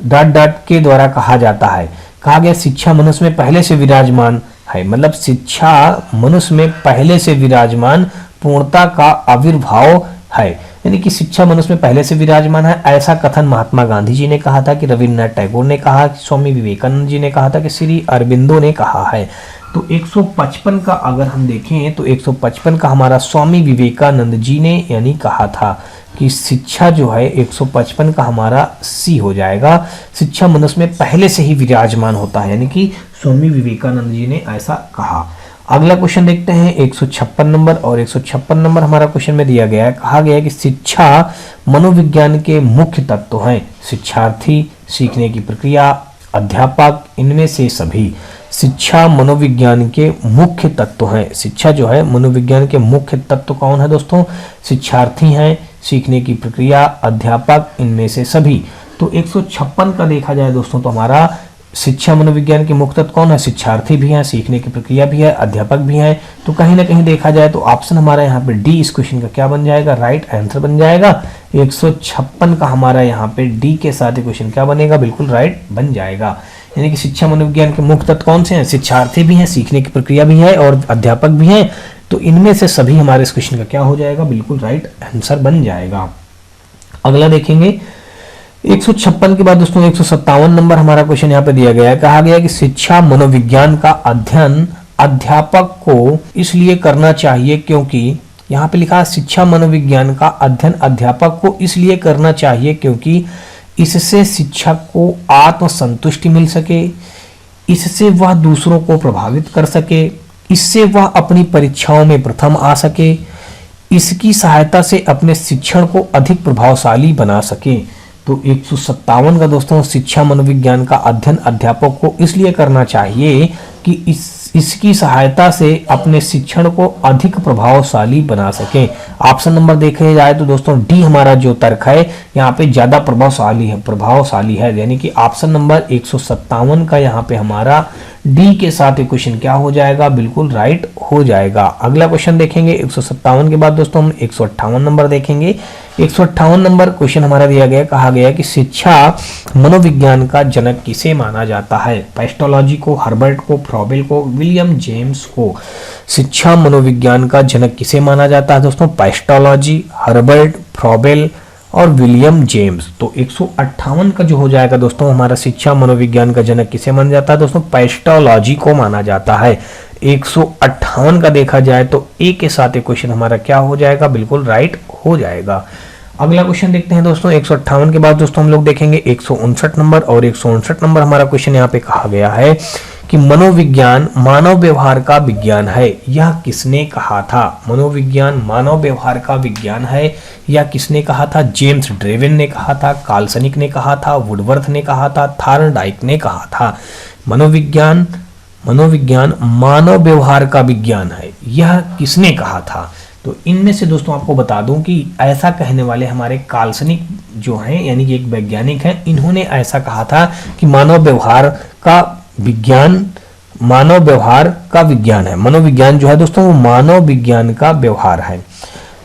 Speaker 1: डॉट के द्वारा कहा जाता है। कहा गया शिक्षा मनुष्य में पहले से विराजमान है, मतलब शिक्षा मनुष्य में पहले से विराजमान पूर्णता का आविर्भाव है, यानी कि शिक्षा मनुष्य में पहले से विराजमान है। ऐसा कथन महात्मा गांधी जी ने कहा था, कि रविन्द्रनाथ टैगोर ने कहा, स्वामी विवेकानंद जी ने कहा था, कि श्री अरबिंदो ने कहा है। तो 155 का अगर हम देखें तो 155 का हमारा स्वामी विवेकानंद जी ने यानी कहा था कि शिक्षा जो है 155 का हमारा सी हो जाएगा। शिक्षा मनुष्य में पहले से ही विराजमान होता है, यानी कि स्वामी विवेकानंद जी ने ऐसा कहा। अगला क्वेश्चन देखते हैं 156 नंबर, और 156 नंबर हमारा क्वेश्चन में दिया गया है। कहा गया है कि शिक्षा मनोविज्ञान के मुख्य तत्व हैं, शिक्षार्थी, सीखने की प्रक्रिया, अध्यापक, इनमें से सभी। शिक्षा मनोविज्ञान के मुख्य तत्व हैं। शिक्षा जो है मनोविज्ञान के मुख्य तत्व कौन है दोस्तों? शिक्षार्थी हैं, सीखने की प्रक्रिया, अध्यापक, इनमें से सभी। तो 156 का देखा जाए दोस्तों तो हमारा शिक्षा मनोविज्ञान के मुख्य तत्व कौन है? शिक्षार्थी भी हैं, सीखने की प्रक्रिया भी है, अध्यापक भी हैं। तो कहीं ना कहीं देखा जाए तो ऑप्शन हमारा यहाँ पे डी इस क्वेश्चन का क्या बन जाएगा? राइट आंसर बन जाएगा। 156 का हमारा यहाँ पे डी के साथ क्वेश्चन क्या बनेगा? बिल्कुल राइट बन जाएगा। यानी कि शिक्षा मनोविज्ञान के मुख्य तत्व कौन से हैं? शिक्षार्थी भी हैं, सीखने की प्रक्रिया भी है और अध्यापक भी हैं। तो इनमें से सभी हमारे इस क्वेश्चन का क्या हो जाएगा? बिल्कुल राइट आंसर बन जाएगा। अगला देखेंगे 156 के बाद दोस्तों 157 नंबर हमारा क्वेश्चन यहाँ पे दिया गया है। कहा गया है कि शिक्षा मनोविज्ञान का अध्ययन अध्यापक को इसलिए करना चाहिए क्योंकि, यहाँ पे लिखा है शिक्षा मनोविज्ञान का अध्ययन अध्यापक को इसलिए करना चाहिए क्योंकि इससे शिक्षक को आत्मसंतुष्टि मिल सके, इससे वह दूसरों को प्रभावित कर सके, इससे वह अपनी परीक्षाओं में प्रथम आ सके, इसकी सहायता से अपने शिक्षण को अधिक प्रभावशाली बना सके। तो 157 का दोस्तों शिक्षा मनोविज्ञान का अध्ययन अध्यापक को इसलिए करना चाहिए कि इसकी सहायता से अपने शिक्षण को अधिक प्रभावशाली बना सके। ऑप्शन नंबर देखे जाए तो दोस्तों डी हमारा जो तर्क है यहाँ पे ज्यादा प्रभावशाली है, यानी कि ऑप्शन नंबर 157 का यहाँ पे हमारा डी के साथ क्वेश्चन क्या हो जाएगा? बिल्कुल राइट हो जाएगा। अगला क्वेश्चन देखेंगे 157 के बाद दोस्तों हम 158 नंबर देखेंगे। 158 नंबर क्वेश्चन हमारा दिया गया, कहा गया कि शिक्षा मनोविज्ञान का जनक किसे माना जाता है? पेस्टोलॉजी को, हर्बर्ट को, फ्रॉबेल को, विलियम जेम्स को। शिक्षा मनोविज्ञान का जनक किसे माना जाता है दोस्तों? पेस्टोलॉजी, हर्बर्ट, फ्रॉबेल और विलियम जेम्स। तो 158 का जो हो जाएगा दोस्तों हमारा शिक्षा मनोविज्ञान का जनक किसे माना जाता है दोस्तों? पेस्टोलॉजी को माना जाता है। 158 का देखा जाए तो ए के साथ एक क्वेश्चन हमारा क्या हो जाएगा? बिल्कुल राइट हो जाएगा। अगला क्वेश्चन देखते हैं दोस्तों 158 के बाद दोस्तों हम लोग देखेंगे 159 नंबर, और 159 नंबर हमारा क्वेश्चन यहाँ पे कहा गया है कि मनोविज्ञान मानव व्यवहार का विज्ञान है, यह किसने कहा था? मनोविज्ञान मानव व्यवहार का विज्ञान है, यह किसने कहा था? जेम्स ड्रेवेन ने कहा था, काल्सनिक ने कहा था, वुडवर्थ ने कहा था, थॉर्नडाइक ने कहा था। मनोविज्ञान मानव व्यवहार का विज्ञान है, यह किसने कहा था? तो इनमें से दोस्तों आपको बता दूं कि ऐसा कहने वाले हमारे काल्सनिक जो हैं यानी कि एक वैज्ञानिक हैं, इन्होंने ऐसा कहा था कि मानव व्यवहार का विज्ञान है। मनोविज्ञान जो है दोस्तों वो मानव विज्ञान का व्यवहार है।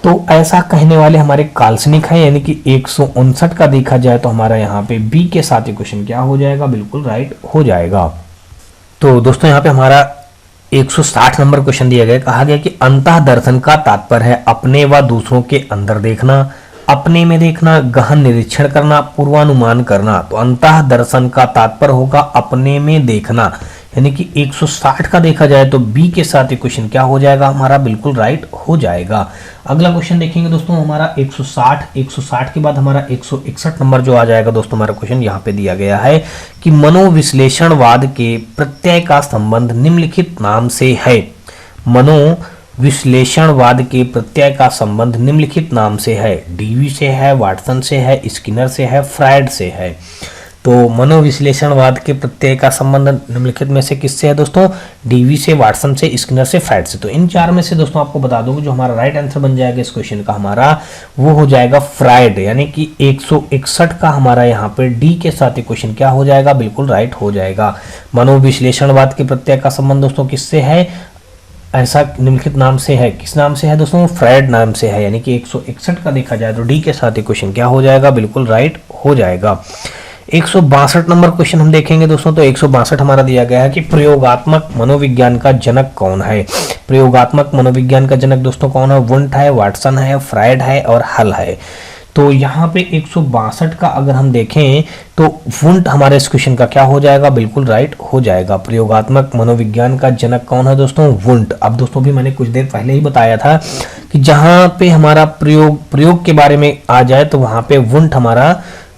Speaker 1: तो ऐसा कहने वाले हमारे काल्पनिक है, यानी कि 159 का देखा जाए तो हमारा यहाँ पे बी के साथ ही क्वेश्चन क्या हो जाएगा, बिल्कुल राइट हो जाएगा। तो दोस्तों यहाँ पे हमारा 160 नंबर क्वेश्चन दिया गया, कहा गया कि अंतः दर्शन का तात्पर्य है अपने व दूसरों के अंदर देखना, अपने में देखना, गहन निरीक्षण करना, पूर्वानुमान करना। तो अंतः दर्शन का तात्पर्य होगा अपने में देखना, यानी कि 160 का देखा जाए तो बी के साथ ये क्वेश्चन क्या हो जाएगा हमारा, बिल्कुल राइट हो जाएगा। अगला क्वेश्चन देखेंगे दोस्तों हमारा 160 के बाद हमारा 161 नंबर जो आ जाएगा दोस्तों हमारा क्वेश्चन यहाँ पे दिया गया है कि मनोविश्लेषणवाद के प्रत्यय का संबंध निम्नलिखित नाम से है। मनोविश्लेषणवाद के प्रत्यय का संबंध निम्नलिखित नाम से है। डीवी से है, वाटसन से है, स्किनर से है, फ्रायड से है। तो मनोविश्लेषणवाद के प्रत्यय का संबंध निम्नलिखित में से किससे है दोस्तों, डीवी से, वाटसन से, स्किनर से, फ्रायड से। तो इन चार में से दोस्तों आपको बता दूं जो हमारा राइट आंसर बन जाएगा इस क्वेश्चन का हमारा वो हो जाएगा फ्रायड, यानी कि 161 का हमारा यहाँ पे डी के साथ क्वेश्चन क्या हो जाएगा, बिल्कुल राइट हो जाएगा। मनोविश्लेषणवाद के प्रत्यय का संबंध दोस्तों किससे है, ऐसा निम्नलिखित नाम से है। किस नाम से है दोस्तों, फ्रायड नाम से है, यानी कि 161 का देखा जाए तो डी के साथ क्वेश्चन क्या हो जाएगा, बिल्कुल राइट हो जाएगा। 162 नंबर क्वेश्चन हम देखेंगे दोस्तों। तो 162 हमारा दिया गया है कि प्रयोगात्मक मनोविज्ञान का जनक कौन है। प्रयोगात्मक मनोविज्ञान का जनक दोस्तों कौन है, वुंट है, वाटसन है, फ्रायड है और हल है। तो यहाँ पे 162 का अगर हम देखें तो वुंट हमारे इस क्वेश्चन का क्या हो जाएगा, बिल्कुल राइट हो जाएगा। प्रयोगात्मक मनोविज्ञान का जनक कौन है दोस्तों, वुंट। अब दोस्तों भी मैंने कुछ देर पहले ही बताया था कि जहां पे हमारा प्रयोग के बारे में आ जाए तो वहां पे वुंट हमारा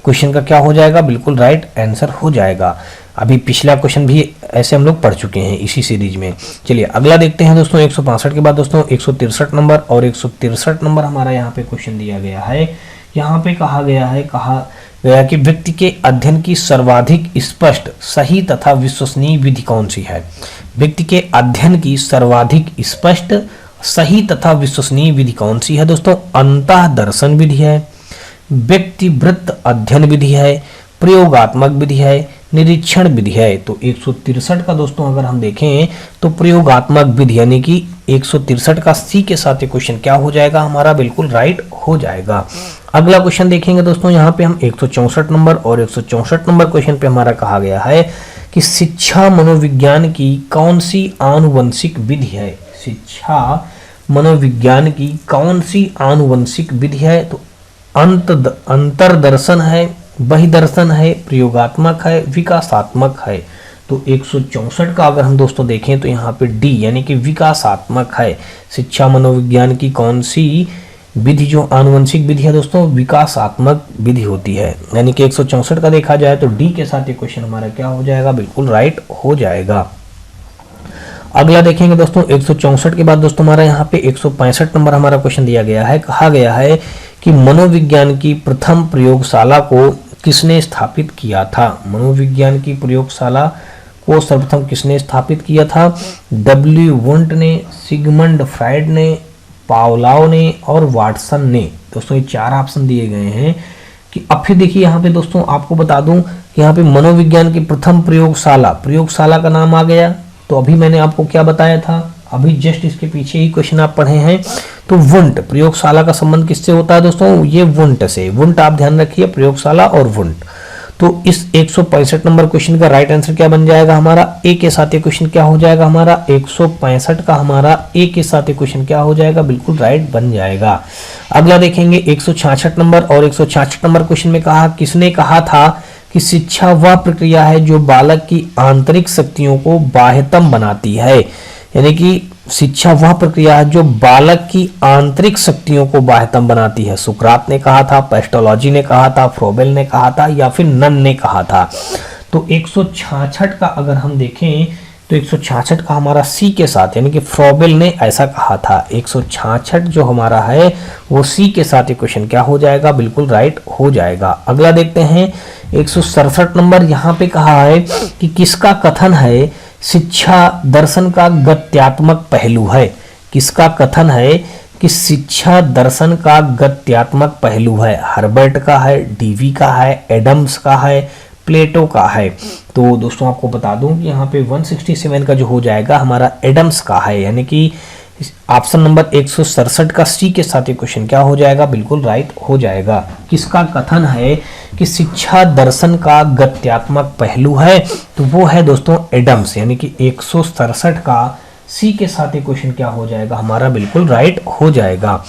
Speaker 1: क्वेश्चन का क्या हो जाएगा, बिल्कुल राइट आंसर हो जाएगा। अभी पिछला क्वेश्चन भी ऐसे हम लोग पढ़ चुके हैं इसी सीरीज में। चलिए अगला देखते हैं दोस्तों। 165 के बाद दोस्तों 163 नंबर और 163 नंबर हमारा यहाँ पे क्वेश्चन दिया गया है। यहाँ पे कहा गया कि व्यक्ति के अध्ययन की सर्वाधिक स्पष्ट, सही तथा विश्वसनीय विधि कौन सी है। व्यक्ति के अध्ययन की सर्वाधिक स्पष्ट, सही तथा विश्वसनीय विधि कौन सी है दोस्तों, अंतः दर्शन विधि है, व्यक्तिवृत्त अध्ययन विधि है, प्रयोगात्मक विधि है, निरीक्षण विधि है। तो 163 का दोस्तों अगर हम देखें तो प्रयोगात्मक विधि यानी कि 163 का सी के साथ क्वेश्चन क्या हो जाएगा हमारा, बिल्कुल राइट हो जाएगा। अगला क्वेश्चन देखेंगे दोस्तों। यहाँ पे हम 164 नंबर और 164 नंबर क्वेश्चन पे हमारा कहा गया है कि शिक्षा मनोविज्ञान की कौन सी आनुवंशिक विधि है। शिक्षा मनोविज्ञान की कौन सी आनुवंशिक विधि है। तो अंतरदर्शन है, बहिदर्शन है, प्रयोगात्मक है, विकासात्मक है। तो 164 का अगर हम दोस्तों देखें तो यहाँ पे डी यानी कि विकासात्मक है। शिक्षा मनोविज्ञान की कौन सी विधि जो आनुवंशिक विधि है दोस्तों, विकासात्मक विधि होती है। यानी कि 164 का देखा जाए तो डी के साथ ये क्वेश्चन हमारा क्या हो जाएगा, बिल्कुल राइट हो जाएगा। अगला देखेंगे दोस्तों 164 के बाद दोस्तों हमारा यहाँ पे 165 नंबर हमारा क्वेश्चन दिया गया है। कहा गया है कि मनोविज्ञान की प्रथम प्रयोगशाला को किसने स्थापित किया था। मनोविज्ञान की प्रयोगशाला को सर्वप्रथम किसने स्थापित किया था, डब्ल्यू वुंट ने, सिगमंड फ्रायड ने, पावलाव ने और वाटसन ने। दोस्तों ये चार ऑप्शन दिए गए हैं कि अब फिर देखिए यहाँ पे दोस्तों आपको बता दूं कि यहाँ पे मनोविज्ञान की प्रथम प्रयोगशाला का नाम आ गया। तो अभी मैंने आपको क्या बताया था, अभी जस्ट इसके पीछे ही क्वेश्चन आप पढ़े हैं। तो वुंट प्रयोगशाला का संबंध किससे होता है दोस्तों, ये वुंट से। वुंट आप ध्यान रखिए, प्रयोगशाला और वुंट। तो इस 165 नंबर क्वेश्चन का राइट आंसर क्या बन जाएगा हमारा, ए के साथ ये क्वेश्चन क्या हो जाएगा हमारा, 165 का हमारा ए के साथ ये क्वेश्चन क्या हो जाएगा, बिल्कुल राइट बन जाएगा। अगला देखेंगे 166 नंबर और 166 नंबर क्वेश्चन में किसने कहा था कि शिक्षा वह प्रक्रिया है जो बालक की आंतरिक शक्तियों को बाह्यतम बनाती है। यानी कि शिक्षा वह प्रक्रिया है जो बालक की आंतरिक शक्तियों को बाह्यतम बनाती है। सुकरात ने कहा था, पेस्टोलॉजी ने कहा था, फ्रोबेल ने कहा था या फिर नन ने कहा था। तो 166 का अगर हम देखें तो 166 का हमारा सी के साथ यानी कि फ्रोबेल ने ऐसा कहा था। 166 जो हमारा है वो सी के साथ ये क्वेश्चन क्या हो जाएगा, बिल्कुल राइट हो जाएगा। अगला देखते हैं 167 नंबर। यहाँ पे कहा है कि किसका कथन है शिक्षा दर्शन का गत्यात्मक पहलू है। किसका कथन है कि शिक्षा दर्शन का गत्यात्मक पहलू है? हर्बर्ट का है, डीवी का है, एडम्स का है, प्लेटो का है? तो दोस्तों आपको बता दूं कि यहाँ पे 167 का जो हो जाएगा हमारा एडम्स का है, यानी कि ऑप्शन नंबर 167 का सी के साथ ये क्वेश्चन क्या हो जाएगा? बिल्कुल राइट हो जाएगा। किसका कथन है कि शिक्षा दर्शन का गत्यात्मक पहलू है? तो वो है दोस्तों एडम्स, यानी कि 167 का सी के साथ ये क्वेश्चन क्या हो जाएगा हमारा? बिल्कुल राइट हो जाएगा।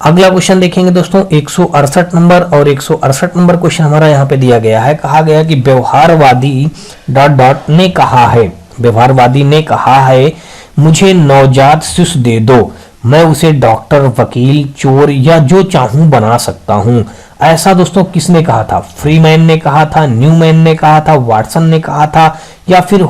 Speaker 1: अगला क्वेश्चन देखेंगे दोस्तों 168 नंबर, और 168 नंबर क्वेश्चन हमारा यहाँ पे दिया गया है। कहा गया कि व्यवहारवादी डॉट डॉट ने कहा है, व्यवहारवादी ने कहा है मुझे नवजात शिशु दे दो, मैं उसे डॉक्टर, वकील, चोर या जो चाहूं बना सकता हूं। ऐसा दोस्तों किसने कहा था? फ्रीमैन ने कहा था, न्यूमैन ने कहा था, वाटसन ने कहा था, या फिर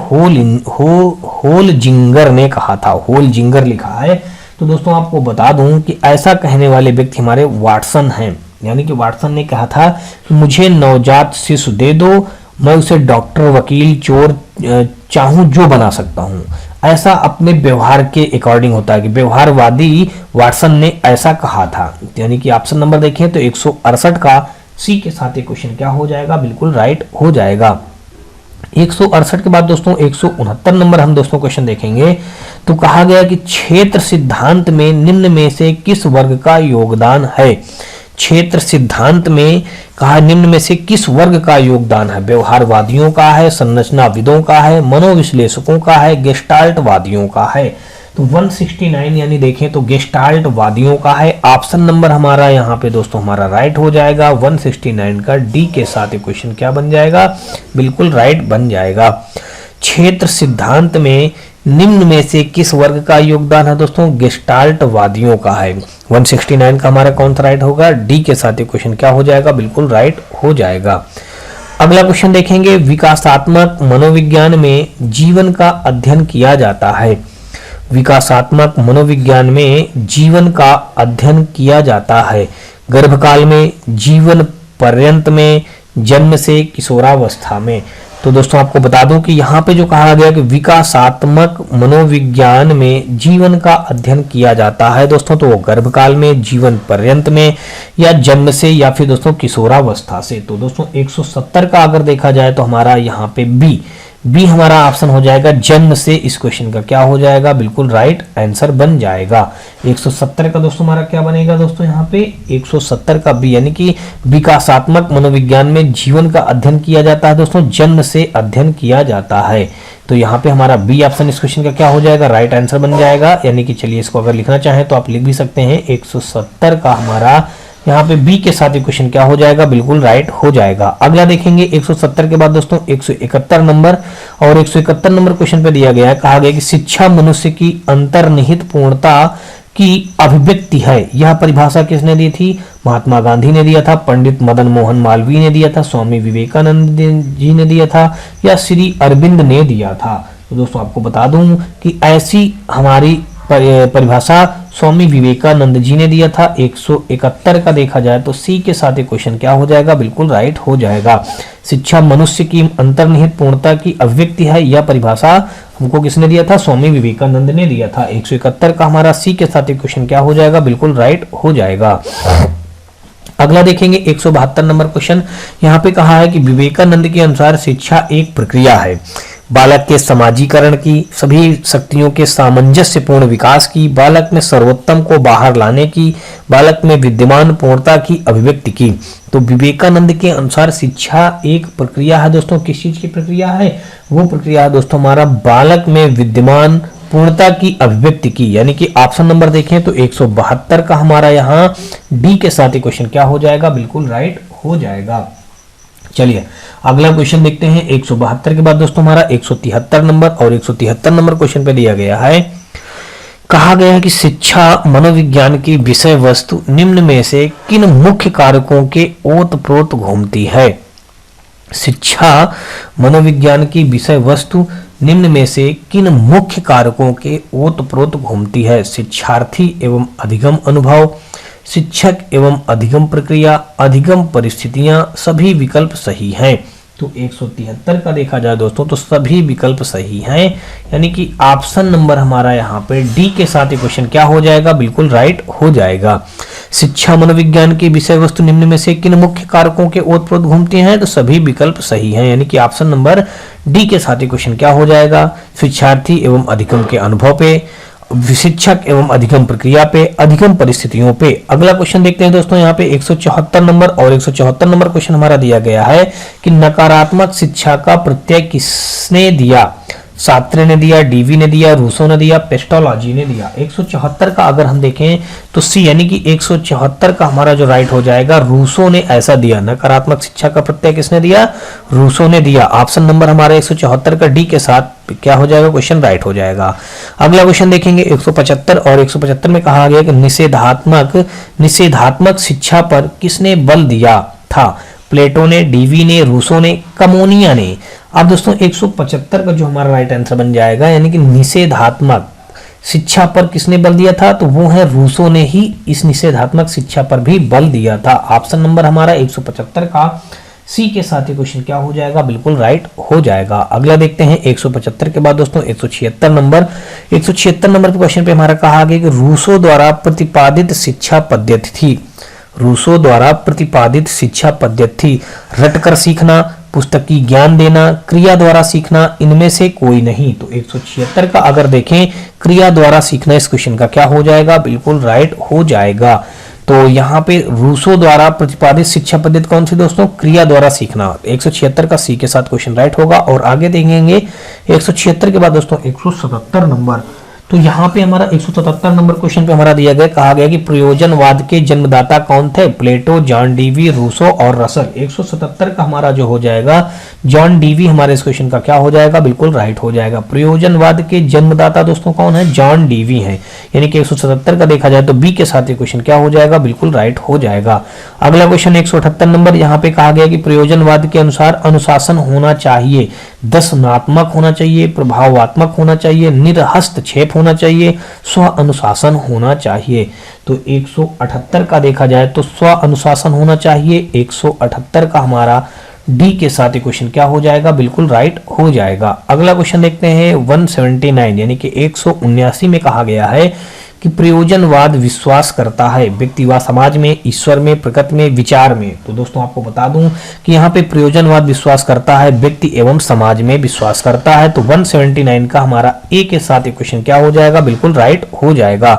Speaker 1: होलजिंगर ने कहा था? होलजिंगर लिखा है। तो दोस्तों आपको बता दूं कि ऐसा कहने वाले व्यक्ति हमारे वाटसन हैं, यानी कि वाटसन ने कहा था कि मुझे नवजात शिशु दे दो, मैं उसे डॉक्टर, वकील, चोर चाहूं जो बना सकता हूं। ऐसा अपने व्यवहार के अकॉर्डिंग होता है कि व्यवहारवादी वाटसन ने ऐसा कहा था, यानी कि ऑप्शन नंबर देखें तो 168 का सी के साथ ये क्वेश्चन क्या हो जाएगा? बिल्कुल राइट हो जाएगा। 168 के बाद दोस्तों 169 नंबर हम दोस्तों क्वेश्चन देखेंगे। तो कहा गया कि क्षेत्र सिद्धांत में निम्न में से किस वर्ग का योगदान है? क्षेत्र सिद्धांत में कहा निम्न में से किस वर्ग का योगदान है? व्यवहारवादियों का है, संरचनाविदों का है, मनोविश्लेषकों का है, गेस्टाल्टवादियों का है? तो 169 यानी देखें तो गेस्टाल्टवादियों का है। ऑप्शन नंबर हमारा यहाँ पे दोस्तों हमारा राइट हो जाएगा। 169 का डी के साथ क्वेश्चन क्या बन जाएगा? बिल्कुल राइट बन जाएगा। क्षेत्र सिद्धांत में निम्न में से किस वर्ग का योगदान है दोस्तों? गेस्टाल्टवादियों का है। 169 का हमारा कौन सा राइट होगा? डी के साथ क्वेश्चन क्या हो जाएगा? बिल्कुल राइट हो जाएगा। अगला क्वेश्चन देखेंगे, विकासात्मक मनोविज्ञान में जीवन का अध्ययन किया जाता है। विकासात्मक मनोविज्ञान में जीवन का अध्ययन किया जाता है गर्भकाल में, जीवन पर्यंत में, जन्म से किशोरावस्था में। तो दोस्तों आपको बता दूं कि यहाँ पे जो कहा गया कि विकासात्मक मनोविज्ञान में जीवन का अध्ययन किया जाता है दोस्तों, तो वो गर्भकाल में, जीवन पर्यंत में, या जन्म से, या फिर दोस्तों किशोरावस्था से। तो दोस्तों 170 का अगर देखा जाए तो हमारा यहाँ पे बी हमारा ऑप्शन हो जाएगा, जन्म से। इस क्वेश्चन का क्या हो जाएगा? बिल्कुल राइट आंसर बन जाएगा। 170 का दोस्तों हमारा क्या बनेगा दोस्तों? यहाँ पे 170 का बी, यानी कि विकासात्मक मनोविज्ञान में जीवन का अध्ययन किया जाता है दोस्तों, जन्म से अध्ययन किया जाता है। तो यहाँ पे हमारा बी ऑप्शन इस क्वेश्चन का क्या हो जाएगा? राइट आंसर बन जाएगा। यानी कि चलिए इसको अगर लिखना चाहें तो आप लिख भी सकते हैं। 170 का हमारा यहाँ पे बी के साथ क्वेश्चन क्या हो जाएगा? बिल्कुल राइट हो जाएगा। अगला देखेंगे 170 के बाद दोस्तों 171 नंबर, और 171 नंबर क्वेश्चन पे दिया गया है, कहा गया कि शिक्षा मनुष्य की अंतर्निहित पूर्णता की अभिव्यक्ति है। यह परिभाषा किसने दी थी? महात्मा गांधी ने दिया था, पंडित मदन मोहन मालवीय ने दिया था, स्वामी विवेकानंद जी ने दिया था, या श्री अरविंद ने दिया था? तो दोस्तों आपको बता दूं कि ऐसी हमारी परिभाषा स्वामी विवेकानंद जी ने दिया था। 171 का देखा जाए तो सी के साथ क्वेश्चन क्या हो जाएगा? बिल्कुल राइट हो जाएगा। शिक्षा मनुष्य की अंतर्निहित पूर्णता की अभिव्यक्ति है, यह परिभाषा हमको किसने दिया था? स्वामी विवेकानंद ने दिया था। 171 का हमारा सी के साथ क्वेश्चन क्या हो जाएगा? बिल्कुल राइट हो जाएगा। अगला देखेंगे 172 नंबर क्वेश्चन। यहाँ पे कहा है कि विवेकानंद के अनुसार शिक्षा एक प्रक्रिया है, बालक के समाजीकरण की, सभी शक्तियों के सामंजस्यपूर्ण विकास की, बालक में सर्वोत्तम को बाहर लाने की, बालक में विद्यमान पूर्णता की अभिव्यक्ति की। तो विवेकानंद के अनुसार शिक्षा एक प्रक्रिया है दोस्तों। किस चीज की प्रक्रिया है? वो प्रक्रिया है दोस्तों हमारा बालक में विद्यमान पूर्णता की अभिव्यक्ति की। यानी कि ऑप्शन नंबर देखें तो 172 का हमारा यहाँ डी के साथ क्वेश्चन क्या हो जाएगा? बिल्कुल राइट हो जाएगा। चलिए अगला क्वेश्चन देखते हैं। 172 के बाद दोस्तों हमारा 173 नंबर, और 173 नंबर क्वेश्चन पे दिया गया है, कहा गया है कि शिक्षा मनोविज्ञान की विषय वस्तु निम्न में से किन मुख्य कारकों के ओतप्रोत घूमती है? शिक्षा मनोविज्ञान की विषय वस्तु निम्न में से किन मुख्य कारकों के ओतप्रोत घूमती है? शिक्षार्थी एवं अधिगम अनुभव, शिक्षक एवं अधिगम प्रक्रिया, अधिगम परिस्थितियां, सभी विकल्प सही हैं। तो 173 का देखा जाए दोस्तों तो सभी विकल्प सही हैं, यानी कि ऑप्शन नंबर हमारा यहाँ पे डी के साथ ये क्वेश्चन क्या हो जाएगा, बिल्कुल राइट हो जाएगा। शिक्षा मनोविज्ञान की विषय वस्तु निम्न में से किन मुख्य कारकों के ओतप्रोत घूमती हैं, तो सभी विकल्प सही हैं, यानी कि ऑप्शन नंबर डी के साथ ये क्वेश्चन क्या हो जाएगा, शिक्षार्थी एवं अधिगम के अनुभव पे, शिक्षक एवं अधिगम प्रक्रिया पे, अधिगम परिस्थितियों पे। अगला क्वेश्चन देखते हैं दोस्तों, यहाँ पे 174 नंबर और 174 नंबर क्वेश्चन हमारा दिया गया है कि नकारात्मक शिक्षा का प्रत्यय किसने दिया, सात्रे ने दिया, डीवी ने दिया, रूसो ने दिया, पेस्टोलॉजी ने दिया। 174 का अगर हम देखें तो सी, यानी कि 174 का हमारा जो राइट हो जाएगा, रूसो ने ऐसा दिया। नकारात्मक शिक्षा का प्रत्यय किसने दिया, रूसो ने दिया। ऑप्शन नंबर हमारा 174 का डी के साथ क्या हो जाएगा, क्वेश्चन राइट हो जाएगा। अगला क्वेश्चन देखेंगे 175 और 175 में कहा गया कि निषेधात्मक शिक्षा पर किसने बल दिया था, प्लेटो ने, डीवी ने, रूसो ने, कमोनिया ने। अब दोस्तों 175 का जो हमारा राइट आंसर बन जाएगा, यानी कि निषेधात्मक शिक्षा पर किसने बल दिया था, तो वो है रूसो ने ही इस निषेधात्मक शिक्षा पर भी बल दिया था। ऑप्शन नंबर हमारा 175 का सी के साथ ये क्वेश्चन क्या हो जाएगा, बिल्कुल राइट हो जाएगा। अगला देखते हैं 175 के बाद दोस्तों 176 नंबर। 176 नंबर के क्वेश्चन पे हमारा कहा गया कि रूसो द्वारा प्रतिपादित शिक्षा पद्धति थी, रूसो द्वारा प्रतिपादित शिक्षा पद्धति थी रटकर सीखना, पुस्तकी ज्ञान देना, क्रिया द्वारा सीखना, इनमें से कोई नहीं। तो 176 का अगर देखें क्रिया द्वारा सीखना, इस क्वेश्चन का क्या हो जाएगा, बिल्कुल राइट हो जाएगा। तो यहाँ पे रूसो द्वारा प्रतिपादित शिक्षा पद्धति कौन सी दोस्तों, क्रिया द्वारा सीखना। 176 का सी के साथ क्वेश्चन राइट होगा। और आगे देखेंगे 176 के बाद दोस्तों 177 नंबर। तो यहाँ पे हमारा 177 नंबर क्वेश्चन पे हमारा दिया गया, कहा गया कि प्रयोजनवाद के जन्मदाता कौन थे, प्लेटो, जॉन डीवी, रूसो और रसल। 177 का हमारा जो हो जाएगा जॉन डीवी, हमारे इस क्वेश्चन का क्या हो जाएगा, बिल्कुल राइट हो जाएगा। प्रयोजनवाद के जन्मदाता दोस्तों कौन है, जॉन डीवी है, यानी कि 177 का देखा जाए तो बी के साथ ये क्वेश्चन क्या हो जाएगा, बिल्कुल राइट हो जाएगा। अगला क्वेश्चन 178 नंबर, यहाँ पे कहा गया कि प्रयोजनवाद के अनुसार अनुशासन होना चाहिए, दर्शनात्मक होना चाहिए, प्रभावात्मक होना चाहिए, निरहस्तक्षेप होना चाहिए, स्व अनुशासन होना चाहिए। तो 178 का देखा जाए तो स्व अनुशासन होना चाहिए। 178 का हमारा डी के साथ ये क्वेश्चन क्या हो जाएगा, बिल्कुल राइट हो जाएगा। अगला क्वेश्चन देखते हैं 179, यानी कि 179 में कहा गया है कि प्रयोजनवाद विश्वास करता है व्यक्ति व समाज में, ईश्वर में, प्रकृति में, विचार में। तो दोस्तों आपको बता दूं कि यहाँ पे प्रयोजनवाद विश्वास करता है व्यक्ति एवं समाज में विश्वास करता है। तो 179 का हमारा ए के साथ ये क्वेश्चन क्या हो जाएगा, बिल्कुल राइट हो जाएगा।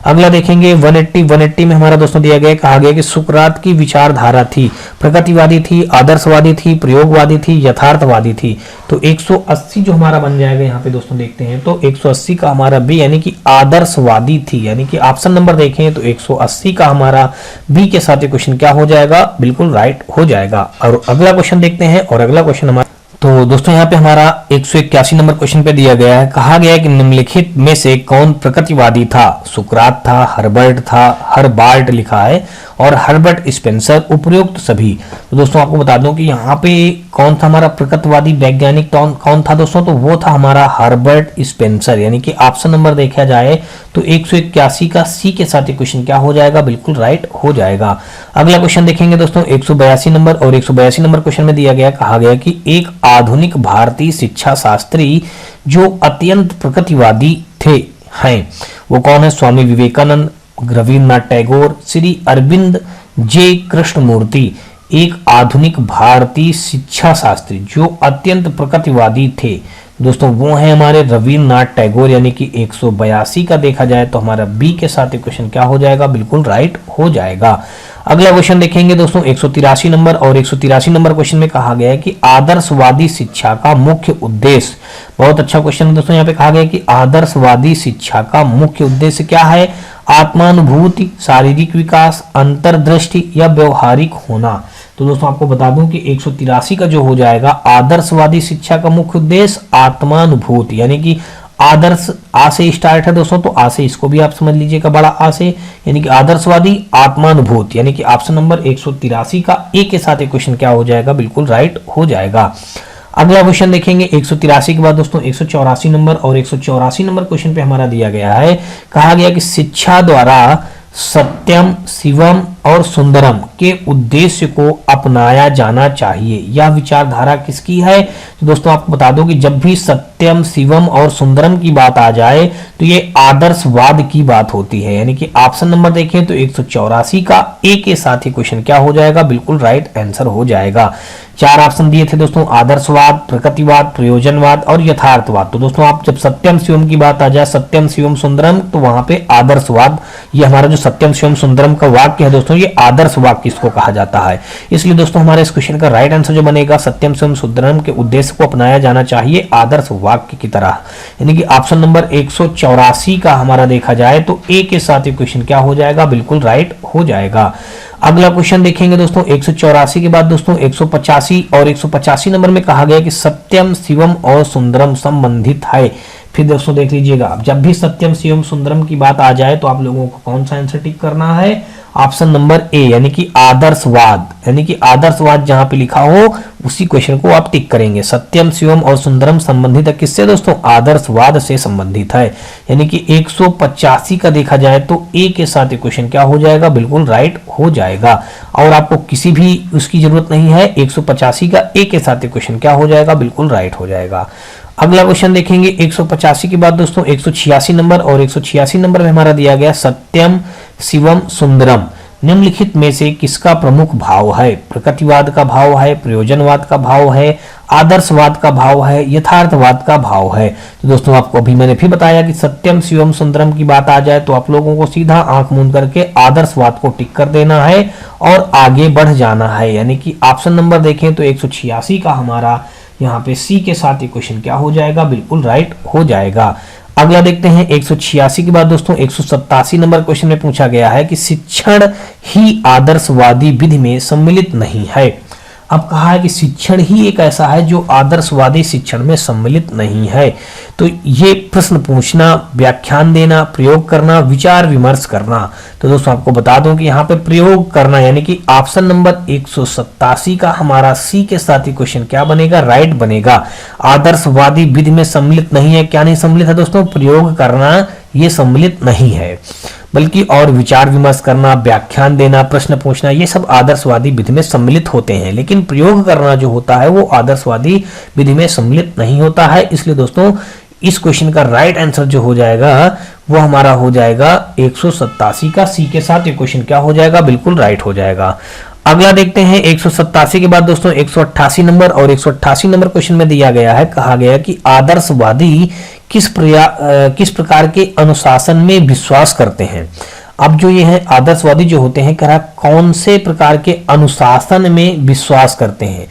Speaker 1: अगला देखेंगे 180 में हमारा दोस्तों दिया गया, कहा गया कि सुकरात की विचारधारा थी, प्रगतिवादी थी, आदर्शवादी थी, प्रयोगवादी थी, यथार्थवादी थी। तो 180 जो हमारा बन जाएगा यहाँ पे दोस्तों देखते हैं तो 180 का हमारा बी, यानी कि आदर्शवादी थी, यानी कि ऑप्शन नंबर देखें तो 180 का हमारा बी के साथ ये क्वेश्चन क्या हो जाएगा, बिल्कुल राइट हो जाएगा। और अगला क्वेश्चन देखते हैं, और अगला क्वेश्चन हमारा, तो दोस्तों यहाँ पे हमारा 181 नंबर क्वेश्चन पे दिया गया है, कहा गया है कि निम्नलिखित में से कौन प्रकृतिवादी था, सुकरात था, हर्बर्ट था, हर्बार्ट लिखा है, और हर्बर्ट स्पेंसर, उपयुक्त सभी। तो दोस्तों आपको बता दूं कि यहाँ पे कौन था हमारा प्रकृतिवादी वैज्ञानिक, कौन था दोस्तों, तो वो था हमारा हर्बर्ट स्पेंसर, यानी कि ऑप्शन नंबर देखा जाए तो 181 का सी के साथ ये क्वेश्चन क्या हो जाएगा, बिल्कुल राइट हो जाएगा। अगला क्वेश्चन देखेंगे दोस्तों 182 नंबर, और 182 नंबर क्वेश्चन में दिया गया, कहा गया कि एक आधुनिक भारतीय शिक्षा शास्त्री जो अत्यंत प्रकृतिवादी थे हैं वो कौन है, स्वामी विवेकानंद, रविन्द्रनाथ टैगोर, श्री अरविंद, जे कृष्णमूर्ति। एक आधुनिक भारतीय शिक्षा शास्त्री जो अत्यंत प्रकृतिवादी थे दोस्तों वो है हमारे रविन्द्रनाथ टैगोर, यानी कि 182 का देखा जाए तो हमारा बी के साथ क्वेश्चन क्या हो जाएगा, बिल्कुल राइट हो जाएगा। अगला क्वेश्चन देखेंगे दोस्तों 183 नंबर, और 183 नंबर क्वेश्चन में कहा गया है कि आदर्शवादी शिक्षा का मुख्य उद्देश्य, बहुत अच्छा क्वेश्चन है दोस्तों, यहाँ पे कहा गया है कि आदर्शवादी शिक्षा का मुख्य उद्देश्य क्या है, आत्मानुभूति, शारीरिक विकास, अंतर्दृष्टि या व्यवहारिक होना। तो दोस्तों आपको बता दूं कि 183 का जो हो जाएगा आदर्शवादी शिक्षा का मुख्य उद्देश्य आत्मानुभूति, यानी कि आदर्श आ से स्टार्ट है दोस्तों, तो आ से इसको भी आप समझ लीजिएगा बड़ा आ से, यानी कि आदर्शवादी आत्मानुभूति, यानी कि ऑप्शन नंबर 183 का ए के साथ एक क्वेश्चन क्या हो जाएगा, बिल्कुल राइट हो जाएगा। अगला क्वेश्चन देखेंगे 183 के बाद दोस्तों 184 नंबर, और 184 नंबर क्वेश्चन पे हमारा दिया गया है, कहा गया कि शिक्षा द्वारा सत्यम, शिवम और सुंदरम के उद्देश्य को अपनाया जाना चाहिए। यह विचारधारा किसकी है? तो दोस्तों आपको बता दो कि जब भी सत्यम, शिवम और सुंदरम की बात आ जाए तो ये आदर्शवाद की बात होती है। यानी कि ऑप्शन नंबर देखें तो 184 का ए के साथ ही क्वेश्चन क्या हो जाएगा? बिल्कुल राइट आंसर हो जाएगा। 4 ऑप्शन दिए थे दोस्तों, आदर्शवाद, प्रकृतिवाद, प्रयोजनवाद और यथार्थवाद। तो दोस्तों आप जब सत्यम शिवम की बात आ जाए, सत्यम शिवम सुंदरम, तो वहां पे आदर्शवाद, ये हमारा जो सत्यम शिवम सुंदरम का वाक्य है दोस्तों, ये आदर्श वाक्य इसको कहा जाता है। इसलिए दोस्तों हमारे इस क्वेश्चन का राइट आंसर जो बनेगा, सत्यम शिवम सुंदरम के उद्देश्य को अपनाया जाना चाहिए आदर्श वाक्य की तरह। यानी कि ऑप्शन नंबर 184 का हमारा देखा जाए तो ए के साथ ही क्वेश्चन क्या हो जाएगा? बिल्कुल राइट हो जाएगा। अगला क्वेश्चन देखेंगे दोस्तों 184 के बाद दोस्तों 185 और 185 नंबर में कहा गया कि सत्यम शिवम और सुंदरम संबंधित है। फिर दोस्तों देख लीजिएगा, जब भी सत्यम शिवम सुंदरम की बात आ जाए तो आप लोगों को कौन सा आंसर टिक करना है? ऑप्शन नंबर ए, यानी कि आदर्शवाद। यानी कि आदर्शवाद जहां पे लिखा हो उसी क्वेश्चन को आप टिक करेंगे। सत्यम शिवम और सुंदरम संबंधित है किससे दोस्तों? आदर्शवाद से संबंधित है। यानी कि 185 का देखा जाए तो ए के साथ क्वेश्चन क्या हो जाएगा? बिल्कुल राइट हो जाएगा। और आपको किसी भी उसकी जरूरत नहीं है, 185 का ए के साथ क्वेश्चन क्या हो जाएगा? बिल्कुल राइट हो जाएगा। अगला क्वेश्चन देखेंगे 185 के बाद दोस्तों 186 नंबर, और 186 नंबर में हमारा दिया गया सत्यम शिवम सुंदरम निम्नलिखित में से किसका प्रमुख भाव है? प्रकृतिवाद का भाव है, प्रयोजनवाद का भाव है, आदर्शवाद का भाव है, यथार्थवाद का भाव है। तो दोस्तों आपको अभी मैंने फिर बताया कि सत्यम शिवम सुंदरम की बात आ जाए तो आप लोगों को सीधा आंख मूंद करके आदर्शवाद को टिक कर देना है और आगे बढ़ जाना है। यानी कि ऑप्शन नंबर देखें तो 186 का हमारा यहाँ पे सी के साथ ही क्वेश्चन क्या हो जाएगा? बिल्कुल राइट हो जाएगा। अगला देखते हैं 186 के बाद दोस्तों 187 नंबर क्वेश्चन में पूछा गया है कि शिक्षण ही आदर्शवादी विधि में सम्मिलित नहीं है। अब कहा है कि शिक्षण ही एक ऐसा है जो आदर्शवादी शिक्षण में सम्मिलित नहीं है। तो ये प्रश्न पूछना, व्याख्यान देना, प्रयोग करना, विचार विमर्श करना। तो दोस्तों आपको बता दूं कि यहाँ पे प्रयोग करना, यानी कि ऑप्शन नंबर 187 का हमारा सी के साथ ही क्वेश्चन क्या बनेगा? राइट बनेगा। आदर्शवादी विधि में सम्मिलित नहीं है। क्या नहीं सम्मिलित है दोस्तों? प्रयोग करना ये सम्मिलित नहीं है, बल्कि और विचार विमर्श करना, व्याख्यान देना, प्रश्न पूछना, ये सब आदर्शवादी विधि में सम्मिलित होते हैं। लेकिन प्रयोग करना जो होता है वो आदर्शवादी विधि में सम्मिलित नहीं होता है। इसलिए दोस्तों इस क्वेश्चन का राइट आंसर जो हो जाएगा वो हमारा हो जाएगा 187 का सी के साथ ये क्वेश्चन क्या हो जाएगा? बिल्कुल राइट हो जाएगा। अगला देखते हैं 187 के बाद दोस्तों 188 नंबर, और 188 नंबर क्वेश्चन में दिया गया है, कहा गया है कि आदर्शवादी किस प्रकार के अनुशासन में विश्वास करते हैं। अब जो ये है आदर्शवादी जो होते हैं, कह रहा कौन से प्रकार के अनुशासन में विश्वास करते हैं?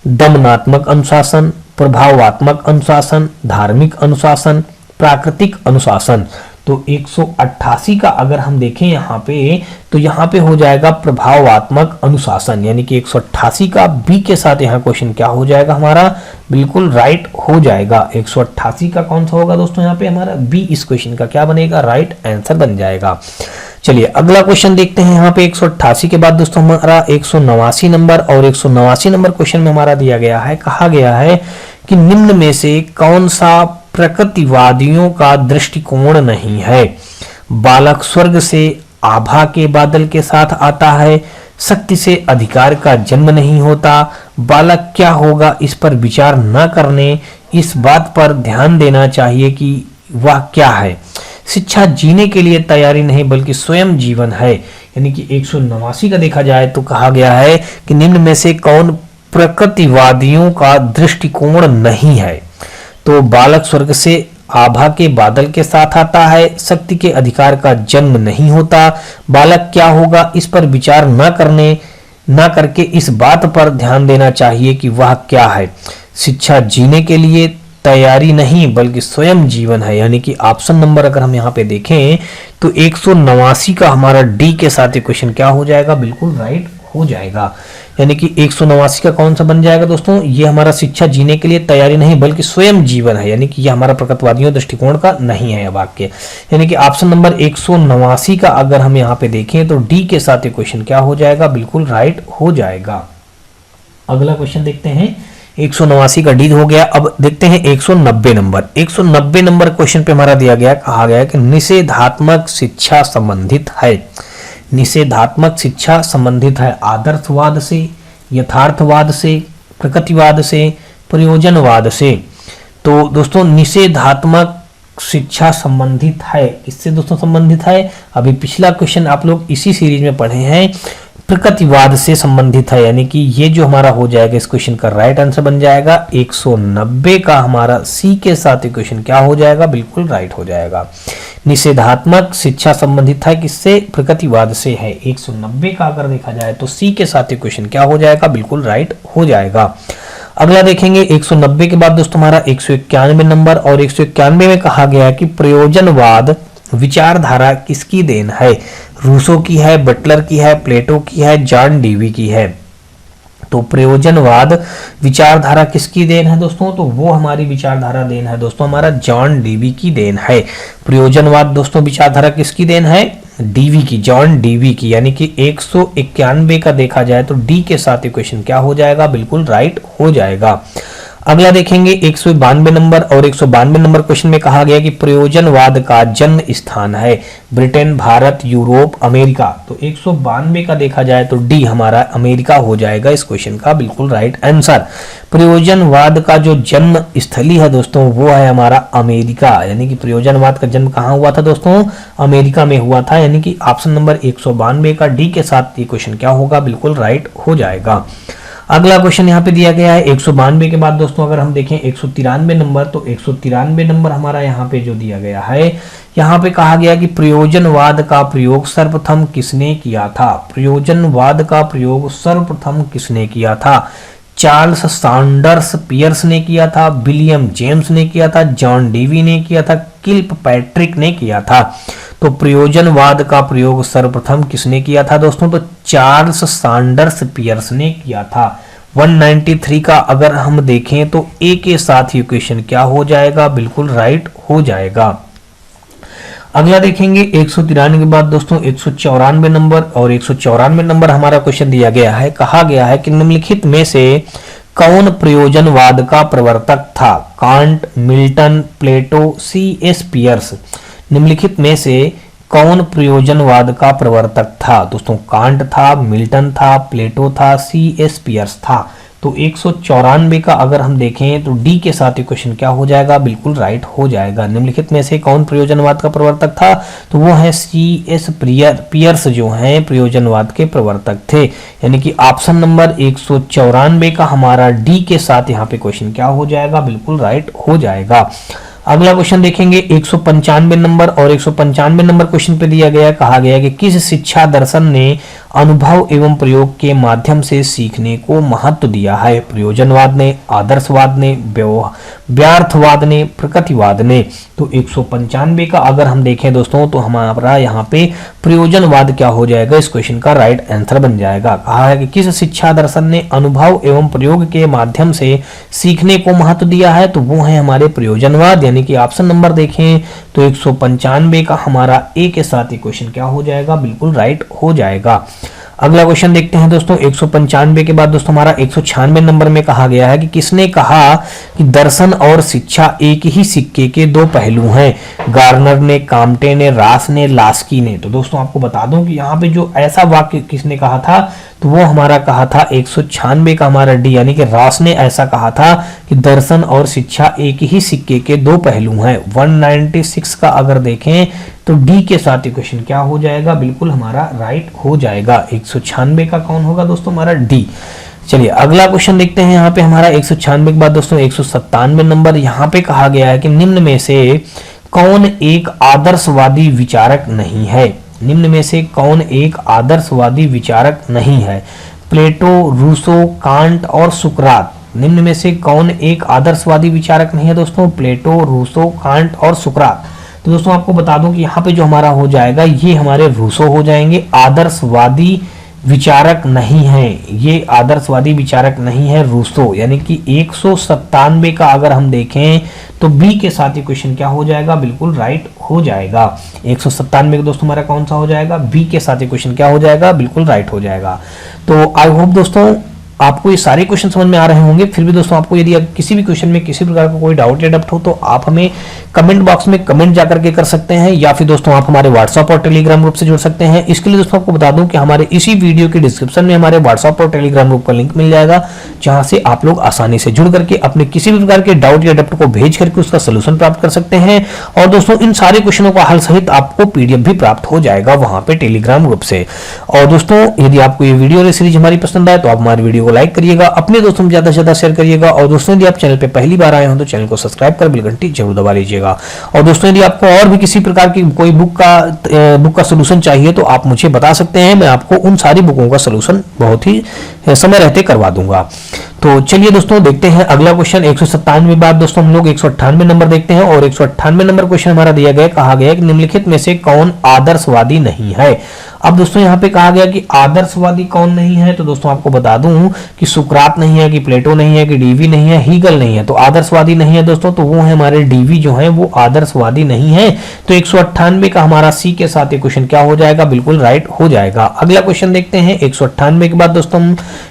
Speaker 1: दमनात्मक अनुशासन, प्रभावात्मक अनुशासन, धार्मिक अनुशासन, प्राकृतिक अनुशासन। तो 188 का अगर हम देखें यहाँ पे तो यहाँ पे हो जाएगा प्रभावात्मक अनुशासन। यानी कि 188 का बी के साथ यहाँ क्वेश्चन क्या हो जाएगा हमारा? बिल्कुल राइट हो जाएगा। 188 का कौन सा होगा दोस्तों? यहाँ पे हमारा बी इस क्वेश्चन का क्या बनेगा? राइट आंसर बन जाएगा। चलिए अगला क्वेश्चन देखते हैं। यहाँ पे 188 के बाद दोस्तों हमारा 189 नंबर, और 189 नंबर क्वेश्चन में हमारा दिया गया है, कहा गया है कि निम्न में से कौन सा प्रकृतिवादियों का दृष्टिकोण नहीं है? बालक स्वर्ग से आभा के बादल के साथ आता है, शक्ति से अधिकार का जन्म नहीं होता, बालक क्या होगा इस पर विचार न करने, इस बात पर ध्यान देना चाहिए कि वह क्या है, शिक्षा जीने के लिए तैयारी नहीं बल्कि स्वयं जीवन है। यानी कि 189 का देखा जाए तो कहा गया है कि निम्न में से कौन प्रकृतिवादियों का दृष्टिकोण नहीं है? तो बालक स्वर्ग से आभा के बादल के साथ आता है, शक्ति के अधिकार का जन्म नहीं होता, बालक क्या होगा इस पर विचार न करके इस बात पर ध्यान देना चाहिए कि वह क्या है, शिक्षा जीने के लिए तैयारी नहीं बल्कि स्वयं जीवन है। यानी कि ऑप्शन नंबर अगर हम यहाँ पे देखें तो 189 का हमारा डी के साथ क्वेश्चन क्या हो जाएगा? बिल्कुल राइट हो जाएगा। यानी कि 189 का कौन सा बन जाएगा दोस्तों? ये हमारा शिक्षा जीने के लिए तैयारी नहीं बल्कि स्वयं जीवन है। यानी कि ये हमारा प्रकृतिवादियों दृष्टिकोण का नहीं है वाक्य। यानी कि ऑप्शन नंबर 189 का अगर हम यहाँ पे देखें तो डी के साथ ये क्वेश्चन क्या हो जाएगा? बिल्कुल राइट हो जाएगा। अगला क्वेश्चन देखते हैं। 189 का डी हो गया। अब देखते हैं 190 नंबर। 190 नंबर क्वेश्चन पे हमारा दिया गया, कहा गया कि निषेधात्मक शिक्षा संबंधित है। निषेधात्मक शिक्षा संबंधित है आदर्शवाद से, यथार्थवाद से, प्रकृतिवाद से, प्रयोजनवाद से। तो दोस्तों निषेधात्मक शिक्षा संबंधित है, किससे दोस्तों संबंधित है? अभी पिछला क्वेश्चन आप लोग इसी सीरीज में पढ़े हैं, प्रकृतिवाद से संबंधित है, यानी कि ये जो हमारा हो जाएगा इस क्वेश्चन का राइट आंसर बन जाएगा 190 का हमारा सी के साथ इक्वेशन क्या हो जाएगा? बिल्कुल राइट हो जाएगा। निषेधात्मक शिक्षा संबंधित है किससे? प्रकृतिवाद से है। 190 का अगर देखा जाए तो सी के साथ इक्वेशन क्या हो जाएगा? बिल्कुल राइट हो जाएगा। अगला देखेंगे 190 के बाद दोस्तों हमारा 191 नंबर, और 191 में कहा गया है कि प्रयोजनवाद विचारधारा किसकी देन है? रूसो की है, बटलर की है, प्लेटो की है, जॉन डीवी की है। तो प्रयोजनवाद विचारधारा किसकी देन है दोस्तों? तो वो हमारी विचारधारा देन है दोस्तों हमारा जॉन डीवी की देन है। प्रयोजनवाद दोस्तों विचारधारा किसकी देन है? डीवी की, जॉन डीवी की, यानी कि 191 का देखा जाए तो डी के साथ इक्वेशन क्या हो जाएगा? बिल्कुल राइट हो जाएगा। अगला देखेंगे 192 नंबर, और 192 नंबर क्वेश्चन में कहा गया कि प्रयोजनवाद का जन्म स्थान है ब्रिटेन, भारत, यूरोप, अमेरिका। तो 192 का देखा जाए तो डी हमारा अमेरिका हो जाएगा इस क्वेश्चन का बिल्कुल राइट आंसर। प्रयोजनवाद का जो जन्म स्थली है दोस्तों वो है हमारा अमेरिका, यानी कि प्रयोजनवाद का जन्म कहाँ हुआ था दोस्तों? अमेरिका में हुआ था, यानी कि ऑप्शन नंबर 192 का डी के साथ ये क्वेश्चन क्या होगा? बिल्कुल राइट हो जाएगा। अगला क्वेश्चन यहाँ पे दिया गया है 192 के बाद दोस्तों अगर हम देखें 193 नंबर, तो 193 नंबर हमारा यहाँ पे जो दिया गया है, यहाँ पे कहा गया कि प्रयोजनवाद का प्रयोग सर्वप्रथम किसने किया था? प्रयोजनवाद का प्रयोग सर्वप्रथम किसने किया था? चार्ल्स सैंडर्स पियर्स ने किया था, विलियम जेम्स ने किया था, जॉन डीवी ने किया था, किल्पैट्रिक ने किया था। तो प्रयोजनवाद का प्रयोग सर्वप्रथम किसने किया था दोस्तों? तो चार्ल्स सैंडर्स पियर्स ने किया था। 193 का अगर हम देखें तो ए के साथ ही इक्वेशन क्या हो जाएगा? बिल्कुल राइट हो जाएगा। अगला देखेंगे 193 के बाद दोस्तों 194 नंबर, और 194 नंबर हमारा क्वेश्चन दिया गया है, कहा गया है कि निम्नलिखित में से कौन प्रयोजनवाद का प्रवर्तक था? Kant, Milton, Plato, C.S. Peirce. निम्नलिखित में से कौन प्रयोजनवाद का प्रवर्तक था दोस्तों? कांट था, मिल्टन था, प्लेटो था, C.S. पियर्स था। तो 194 का अगर हम देखें तो डी के साथ इक्वेशन क्या हो जाएगा? बिल्कुल राइट हो जाएगा। निम्नलिखित में से कौन प्रयोजनवाद का प्रवर्तक था? तो वो है C.S. पियर्स जो हैं प्रयोजनवाद के प्रवर्तक थे, यानी कि ऑप्शन नंबर 194 का हमारा डी के साथ यहाँ पे क्वेश्चन क्या हो जाएगा? बिल्कुल राइट हो जाएगा। अगला क्वेश्चन देखेंगे 195 नंबर, और 195 नंबर क्वेश्चन पे दिया गया, कहा गया कि किस शिक्षा दर्शन ने अनुभव एवं प्रयोग के माध्यम से सीखने को महत्व दिया है? प्रयोजनवाद ने, आदर्शवाद ने, व्यर्थवाद ने, प्रकृतिवाद ने। तो 195 का अगर हम देखें दोस्तों तो हमारा यहाँ पे प्रयोजनवाद क्या हो जाएगा? इस क्वेश्चन का राइट आंसर बन जाएगा। कहा है कि किस शिक्षा दर्शन ने अनुभव एवं प्रयोग के माध्यम से सीखने को महत्व दिया है? तो वो है हमारे प्रयोजनवाद, यानी कि ऑप्शन नंबर देखें तो 195 का हमारा ए के साथ क्वेश्चन क्या हो जाएगा? बिल्कुल राइट हो जाएगा। अगला क्वेश्चन देखते हैं दोस्तों 195 के बाद दोस्तों हमारा 196 नंबर में कहा गया है कि किसने कहा कि दर्शन और शिक्षा एक ही सिक्के के दो पहलू हैं? गार्नर ने, काम्टे ने, रास ने, लास्की ने। तो दोस्तों आपको बता दूं कि यहाँ पे जो ऐसा वाक्य किसने कहा था तो वो हमारा कहा था 196 का हमारा डी, यानी कि रास ने ऐसा कहा था कि दर्शन और शिक्षा एक ही सिक्के के दो पहलू हैं। 196 का अगर देखें तो डी के साथ इक्वेशन क्या हो जाएगा? बिल्कुल हमारा राइट हो जाएगा। 196 का कौन होगा दोस्तों? हमारा डी। चलिए अगला क्वेश्चन देखते हैं। यहाँ पे हमारा 196 के बाद दोस्तों 197 नंबर, यहाँ पे कहा गया है कि निम्न में से कौन एक आदर्शवादी विचारक नहीं है? निम्न में से कौन एक आदर्शवादी विचारक नहीं है? प्लेटो, रूसो, कांट और सुकरात। निम्न में से कौन एक आदर्शवादी विचारक नहीं है दोस्तों? प्लेटो, रूसो, कांट और सुकरात। तो दोस्तों आपको बता दूं कि यहाँ पे जो हमारा हो जाएगा ये हमारे रूसो हो जाएंगे। आदर्शवादी विचारक नहीं है, ये आदर्शवादी विचारक नहीं है रूसो, यानी कि 197 का अगर हम देखें तो बी के साथ ही क्वेश्चन क्या हो जाएगा? बिल्कुल राइट हो जाएगा। 197 का दोस्तों हमारा कौन सा हो जाएगा? बी के साथ ही क्वेश्चन क्या हो जाएगा? बिल्कुल राइट हो जाएगा। तो आई होप दोस्तों आपको ये सारे क्वेश्चन समझ में आ रहे होंगे। फिर भी दोस्तों आपको यदि किसी भी क्वेश्चन में किसी प्रकार का कोई डाउट या डाउट हो तो आप हमें कमेंट बॉक्स में कमेंट जाकर के कर सकते हैं, या फिर दोस्तों आप हमारे व्हाट्सएप और टेलीग्राम ग्रुप से जुड़ सकते हैं। इसके लिए दोस्तों आपको बता दूं कि हमारे इसी वीडियो के डिस्क्रिप्शन में हमारे व्हाट्सएप और टेलीग्राम ग्रुप का लिंक मिल जाएगा, जहां से आप लोग आसानी से जुड़ करके अपने किसी भी प्रकार के डाउट या डाउट को भेज करके उसका सोल्यूशन प्राप्त कर सकते हैं। और दोस्तों इन सारे क्वेश्चनों का हल सहित आपको पीडीएफ भी प्राप्त हो जाएगा वहां पे टेलीग्राम ग्रुप से। और दोस्तों यदि आपको ये वीडियो सीरीज हमारी पसंद आए तो आप हमारी वीडियो को लाइक करिएगा, अपने दोस्तों में ज्यादा से ज्यादा शेयर करिएगा। और दोस्तों यदि आप चैनल पे पहली बार आए हो तो चैनल को सब्सक्राइब कर बेल घंटी जरूर दबा लीजिएगा। और दोस्तों यदि आपको और भी किसी प्रकार की कोई बुक का सोल्यूशन चाहिए तो आप मुझे बता सकते हैं, मैं आपको उन सारी बुकों का सोल्यूशन बहुत ही समय रहते करवा दूंगा। तो चलिए दोस्तों देखते हैं अगला क्वेश्चन। 197 बाद दोस्तों हम लोग 198 नंबर देखते हैं। और 198 नंबर क्वेश्चन हमारा दिया गया, कहा गया कि निम्नलिखित में से कौन आदर्शवादी नहीं है। अब दोस्तों यहाँ पे कहा गया कि आदर्शवादी कौन नहीं है, तो दोस्तों आपको बता दूं कि सुकरात नहीं है, कि प्लेटो नहीं है, कि डीवी नहीं है, हीगल नहीं है। तो आदर्शवादी नहीं है दोस्तों, तो वो है हमारे डीवी जो है वो आदर्शवादी नहीं है। तो 198 का हमारा सी के साथ ये क्वेश्चन क्या हो जाएगा, बिल्कुल राइट हो जाएगा। अगला क्वेश्चन देखते हैं 198 के बाद दोस्तों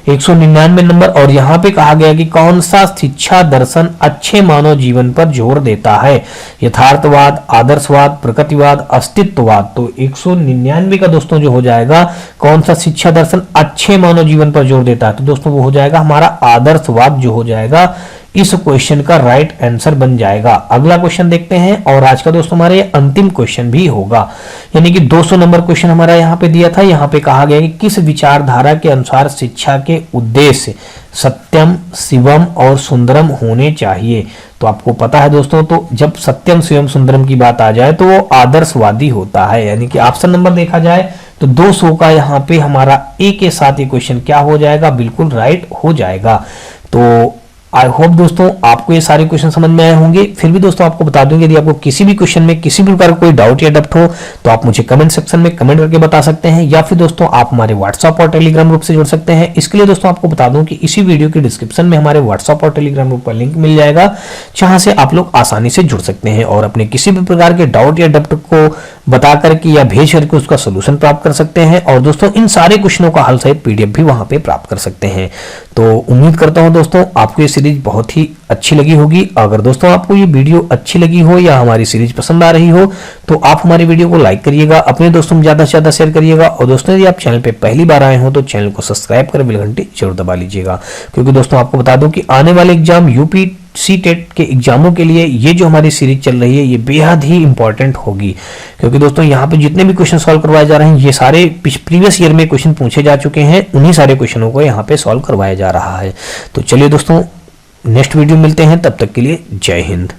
Speaker 1: 199 नंबर। और यहाँ पे कहा गया कि कौन सा शिक्षा दर्शन अच्छे मानव जीवन पर जोर देता है, यथार्थवाद, आदर्शवाद, प्रकृतिवाद, अस्तित्ववाद। तो 199 का दोस्तों जो हो जाएगा, कौन सा शिक्षा दर्शन अच्छे मानव जीवन पर जोर देता है, तो दोस्तों वो हो जाएगा हमारा आदर्शवाद जो हो जाएगा, इस क्वेश्चन का राइट आंसर बन जाएगा। अगला क्वेश्चन देखते हैं, और आज का दोस्तों हमारा ये अंतिम क्वेश्चन भी होगा, यानी कि 200 नंबर क्वेश्चन हमारा यहाँ पे दिया था। यहाँ पे कहा गया कि किस विचारधारा के अनुसार शिक्षा के उद्देश्य सत्यम, शिवम और सुंदरम होने चाहिए। तो आपको पता है दोस्तों, तो जब सत्यम, शिवम, सुंदरम की बात आ जाए तो वो आदर्शवादी होता है। यानी कि ऑप्शन नंबर देखा जाए तो 200 का यहाँ पे हमारा ए के साथ ये क्वेश्चन क्या हो जाएगा, बिल्कुल राइट हो जाएगा। तो आई होप दोस्तों आपको ये सारे क्वेश्चन समझ में आए होंगे। फिर भी दोस्तों आपको बता दूं, यदि आपको किसी भी क्वेश्चन में किसी भी प्रकार का कोई डाउट या डाउट हो तो आप मुझे कमेंट सेक्शन में कमेंट करके बता सकते हैं, या फिर दोस्तों आप हमारे व्हाट्सएप और टेलीग्राम ग्रुप से जुड़ सकते हैं। इसके लिए दोस्तों आपको बता दूं कि इसी वीडियो के डिस्क्रिप्शन में हमारे व्हाट्सएप और टेलीग्राम ग्रुप का लिंक मिल जाएगा, जहां से आप लोग आसानी से जुड़ सकते हैं और अपने किसी भी प्रकार के डाउट या डाउट को बता करके या भेज करके उसका सोल्यूशन प्राप्त कर सकते हैं। और दोस्तों इन सारे क्वेश्चनों का हल सहित पीडीएफ भी वहां पे प्राप्त कर सकते हैं। तो उम्मीद करता हूं दोस्तों आपको ये सीरीज बहुत ही अच्छी लगी होगी। अगर दोस्तों आपको ये वीडियो अच्छी लगी हो या हमारी सीरीज पसंद आ रही हो तो आप हमारी वीडियो को लाइक करिएगा, अपने दोस्तों में ज्यादा से ज्यादा शेयर करिएगा। और दोस्तों यदि आप चैनल पे पहली बार आए हो तो चैनल को सब्सक्राइब कर बेल घंटी जरूर दबा लीजिएगा, क्योंकि दोस्तों आपको बता दूं कि आने वाले एग्जाम यूपी सीटेट के एग्जामों के लिए ये जो हमारी सीरीज चल रही है ये बेहद ही इंपॉर्टेंट होगी, क्योंकि दोस्तों यहाँ पे जितने भी क्वेश्चन सॉल्व करवाए जा रहे हैं ये सारे प्रीवियस ईयर में क्वेश्चन पूछे जा चुके हैं, उन्हीं सारे क्वेश्चनों को यहाँ पे सॉल्व करवाया जा रहा है। तो चलिए दोस्तों नेक्स्ट वीडियो मिलते हैं, तब तक के लिए जय हिंद।